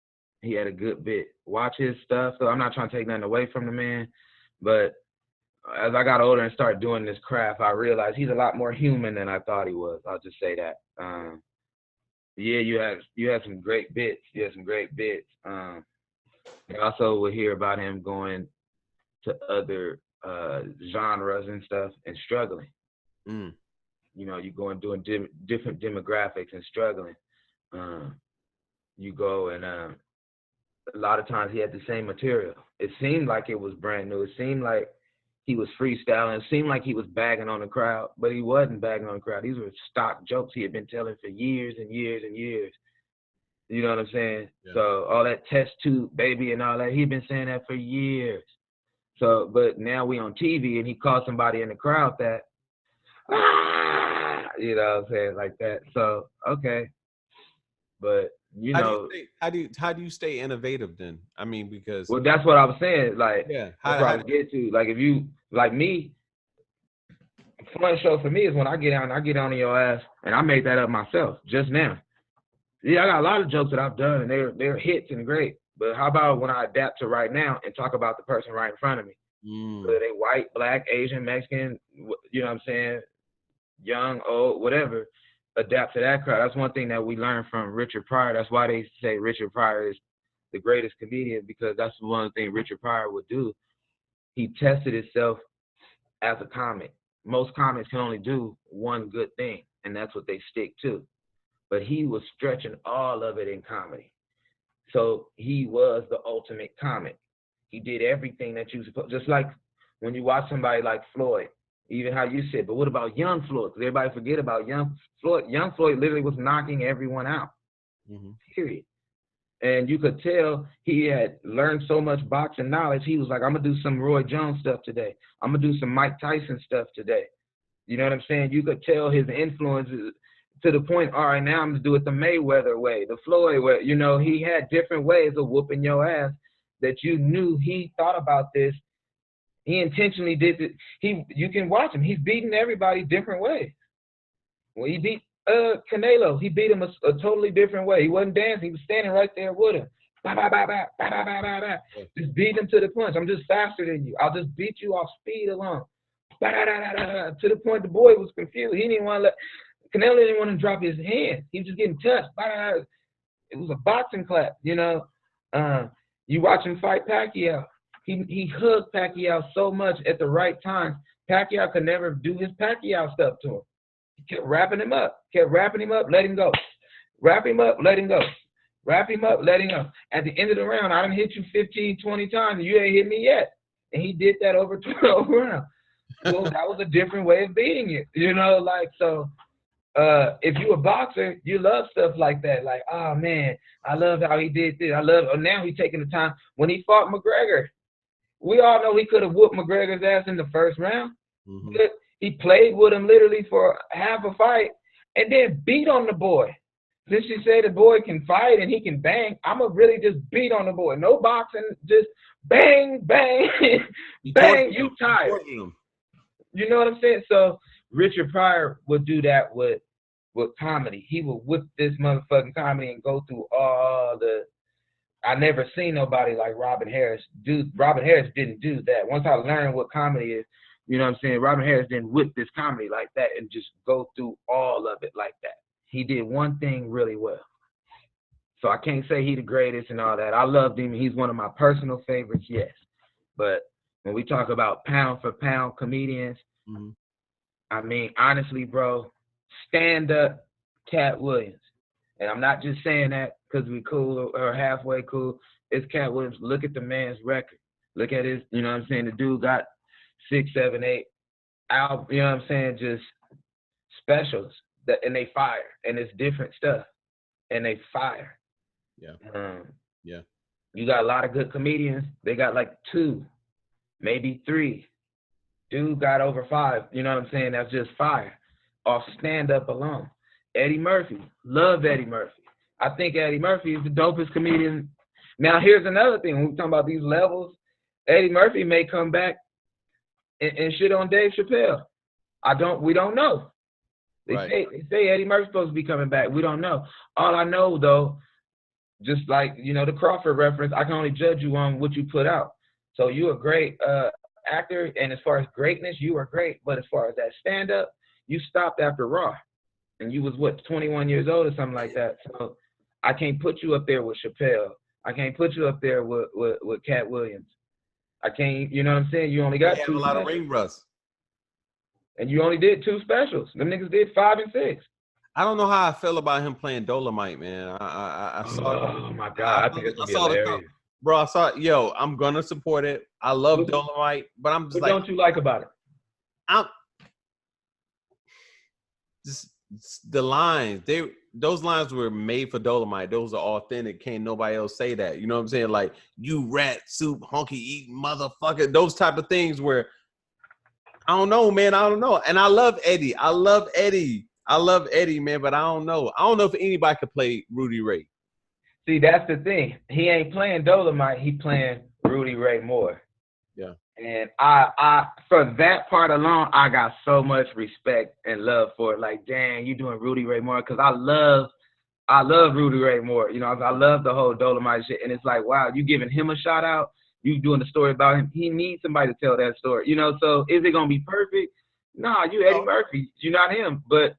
Watch his stuff. So I'm not trying to take nothing away from the man, but as I got older and started doing this craft, I realized he's a lot more human than I thought he was. I'll just say that. Yeah, you had some great bits. I also would hear about him going to other genres and stuff and struggling. You know, you go and doing different demographics and struggling. You go and a lot of times he had the same material. It seemed like it was brand new. It seemed like he was freestyling. It seemed like he was bagging on the crowd, but he wasn't bagging on the crowd. These were stock jokes he had been telling for years and years and years. You know what I'm saying? Yeah. So all that test tube baby and all that, he'd been saying that for years. So, but now we on TV and he called somebody in the crowd that, you know what I'm saying, like that. So, okay. But, you know.
How do you stay innovative then? I mean, because.
Well, that's what I was saying. Like,
yeah.
That's what I was getting to. Like, if you, like me, fun show for me is when I get on your ass, and I made that up myself just now. Yeah, I got a lot of jokes that I've done, and they're hits and great. But how about when I adapt to right now and talk about the person right in front of me? Whether they white, black, Asian, Mexican, you know what I'm saying, young, old, whatever, adapt to that crowd. That's one thing that we learned from Richard Pryor. That's why they say Richard Pryor is the greatest comedian, because that's one thing Richard Pryor would do. He tested himself as a comic. Most comics can only do one good thing, and that's what they stick to. But he was stretching all of it in comedy. So he was the ultimate comic. He did everything that you supposed, just like when you watch somebody like Floyd, even how you said, but what about young Floyd? Because everybody forget about young Floyd. Young Floyd literally was knocking everyone out, period. And you could tell he had learned so much boxing knowledge. He was like, I'm going to do some Roy Jones stuff today. I'm going to do some Mike Tyson stuff today. You know what I'm saying? You could tell his influences to the point, all right, now I'm going to do it the Mayweather way, the Floyd way. You know, he had different ways of whooping your ass that you knew he thought about this. He intentionally did it. You can watch him. He's beating everybody different ways. When he beat Canelo, he beat him a totally different way. He wasn't dancing. He was standing right there with him. Just beat him to the punch. I'm just faster than you. I'll just beat you off speed alone. To the point the boy was confused. He didn't want to Canelo didn't want to drop his hand. He was just getting touched. It was a boxing clap, you know. You watch him fight Pacquiao. He hugged Pacquiao so much at the right time. Pacquiao could never do his Pacquiao stuff to him. He kept wrapping him up, let him go. Wrap him up, let him go. Wrap him up, let him go. At the end of the round, I done hit you 15, 20 times, and you ain't hit me yet. And he did that over 12 rounds. So that was a different way of beating it, you know, like, so. If you a boxer, you love stuff like that. Like, oh man, I love how he did this. Now he's taking the time. When he fought McGregor, we all know he could have whooped McGregor's ass in the first round. But he played with him literally for half a fight and then beat on the boy. Since you say the boy can fight and he can bang, I'm going to really just beat on the boy. No boxing, just bang, bang, bang, you tired. You know what I'm saying? So Richard Pryor would do that with comedy. He would whip this motherfucking comedy and go through all the. I never seen nobody like Robin Harris do. Robin Harris didn't do that. Once I learned what comedy is, you know what I'm saying? Robin Harris didn't whip this comedy like that and just go through all of it like that. He did one thing really well. So I can't say he the greatest and all that. I loved him. He's one of my personal favorites, yes. But when we talk about pound for pound comedians, I mean, honestly, bro, stand up Cat Williams. And I'm not just saying that because we cool or halfway cool. It's Cat Williams. Look at the man's record. Look at his, you know what I'm saying? The dude got 6, 7, 8 albums, you know what I'm saying? Just specials, and they fire, and it's different stuff. and they fire.
Yeah. Yeah.
You got a lot of good comedians. They got like 2, maybe 3. Dude got over 5. You know what I'm saying? That's just fire off stand up alone. Eddie Murphy, love Eddie Murphy. I think Eddie Murphy is the dopest comedian. Now here's another thing. When we talk about these levels, Eddie Murphy may come back and shit on Dave Chappelle. We don't know. They say Eddie Murphy's supposed to be coming back. We don't know. All I know though, just like the Crawford reference, I can only judge you on what you put out. So you a great actor, and as far as greatness, you are great. But as far as that stand up, you stopped after Raw, and you was 21 years old or something like that. So I can't put you up there with Chappelle. I can't put you up there with Cat Williams. I can't. You know what I'm saying? You only got 2
a lot of ring rust.
And you only did 2 specials. Them niggas did 5 and 6.
I don't know how I feel about him playing Dolomite, man. I saw.
Oh my god! I think it's gonna be hilarious.
Bro, I saw it. Yo, I'm gonna support it. I love Dolomite, but I'm just
what don't you like about it?
I'm just the lines. Those lines were made for Dolomite. Those are authentic. Can't nobody else say that. You know what I'm saying? Like, you rat soup, honky eating motherfucker. Those type of things where I don't know, man. I don't know. And I love Eddie. I love Eddie, man, but I don't know. I don't know if anybody could play Rudy Ray.
See, that's the thing. He ain't playing Dolomite. He playing Rudy Ray Moore.
Yeah.
And I for that part alone, I got so much respect and love for it. Like, dang, you doing Rudy Ray Moore? Because I love Rudy Ray Moore. I love the whole Dolomite shit. And it's like, wow, you giving him a shout out. You doing the story about him. He needs somebody to tell that story. So is it gonna be perfect? Nah, you Eddie Murphy. You're not him. But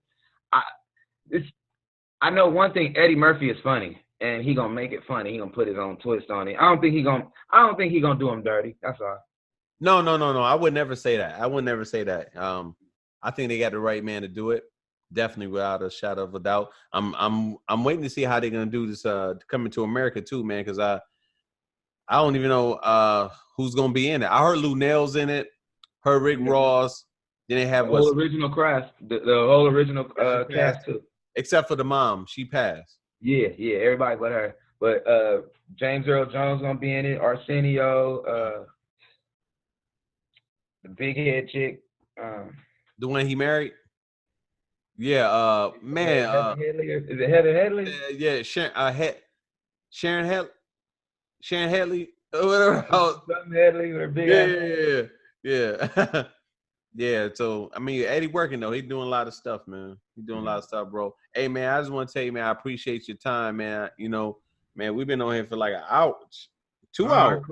I know one thing. Eddie Murphy is funny, and he gonna make it funny. He gonna put his own twist on it. I don't think he gonna do him dirty. That's all.
No. I would never say that. I think they got the right man to do it. Definitely, without a shadow of a doubt. I'm waiting to see how they're gonna do this. Coming to America too, man. Because I don't even know who's gonna be in it. I heard Lou Nail's in it. Heard Rick Ross. Then they have
the whole original cast. The whole original cast too.
Except for the mom, she passed.
Yeah, everybody but her. But James Earl Jones gonna be in it. Arsenio, the big head chick.
The one he married. Yeah, man.
Is it Heather Headley?
Yeah, Sharon Headley. Sharon Headley. Whatever.
Something Headley with her big ass.
Yeah. Yeah, so I mean, Eddie working though. He's doing a lot of stuff, man. He's doing a lot of stuff, bro. Hey, man, I just want to tell you, man, I appreciate your time, man. Man, we've been on here for like an hour, 2 hours.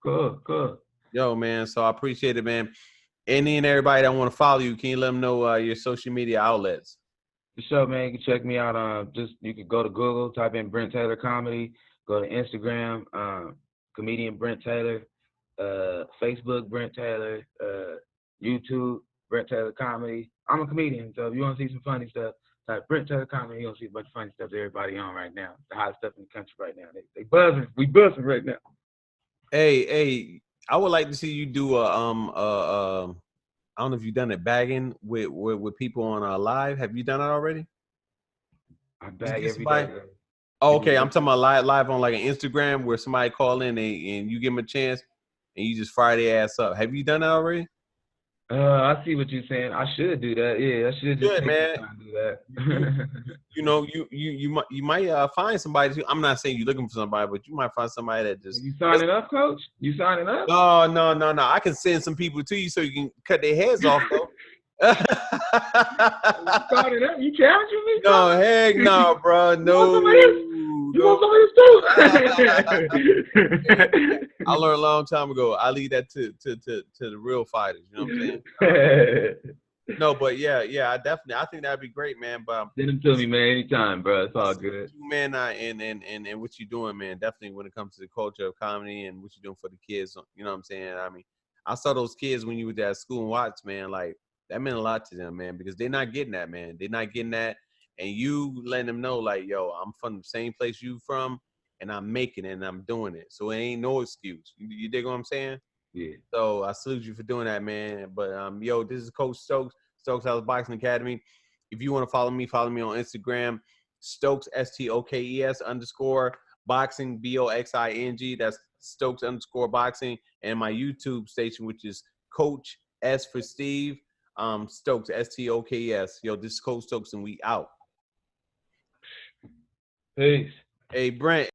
Cool.
Yo, man, so I appreciate it, man. Any and everybody that want to follow you, can you let them know your social media outlets?
For sure, man. You can check me out on you can go to Google, type in Brent Taylor Comedy, go to Instagram, comedian Brent Taylor, Facebook Brent Taylor, YouTube, Brent Taylor Comedy. I'm a comedian, so if you want to see some funny stuff, type Brent Taylor Comedy, you're going to see a bunch of funny stuff that everybody on right now. The hottest stuff in the country right now. They buzzing. We buzzing right now.
Hey, I would like to see you do I don't know if you've done it, bagging with people on live. Have you done it already?
I bag every day.
Oh, okay. I'm talking about live on like an Instagram where somebody call in and you give them a chance and you just fire their ass up. Have you done that already?
I see what you're saying. I should do that. Yeah, I should just take
man.
time to do
that. You might find somebody. I'm not saying you're looking for somebody, but you might find somebody that just.
You signing up, coach? You signing up?
No. I can send some people to you so you can cut their heads off, though.
You signing up? You challenging me?
No, heck no, bro. No.
You want some of this too?
I learned a long time ago. I leave that to the real fighters. You know what I'm saying? No, but yeah, I think that'd be great, man. But
send them to me, man, anytime, bro. It's all good.
Man, and what you doing, man? Definitely when it comes to the culture of comedy and what you're doing for the kids. You know what I'm saying? I mean, I saw those kids when you were at school in Watts, man. Like that meant a lot to them, man, because they're not getting that, man. They're not getting that. And you letting them know, like, yo, I'm from the same place you from, and I'm making it, and I'm doing it. So it ain't no excuse. You dig what I'm saying?
Yeah.
So I salute you for doing that, man. But, yo, this is Coach Stokes, Stokes House Boxing Academy. If you want to follow me on Instagram Stokes, STOKES _ boxing, BOXING. That's Stokes _ boxing. And my YouTube station, which is Coach S for Steve, Stokes, STOKES. Yo, this is Coach Stokes, and we out.
Peace.
Hey, Brent.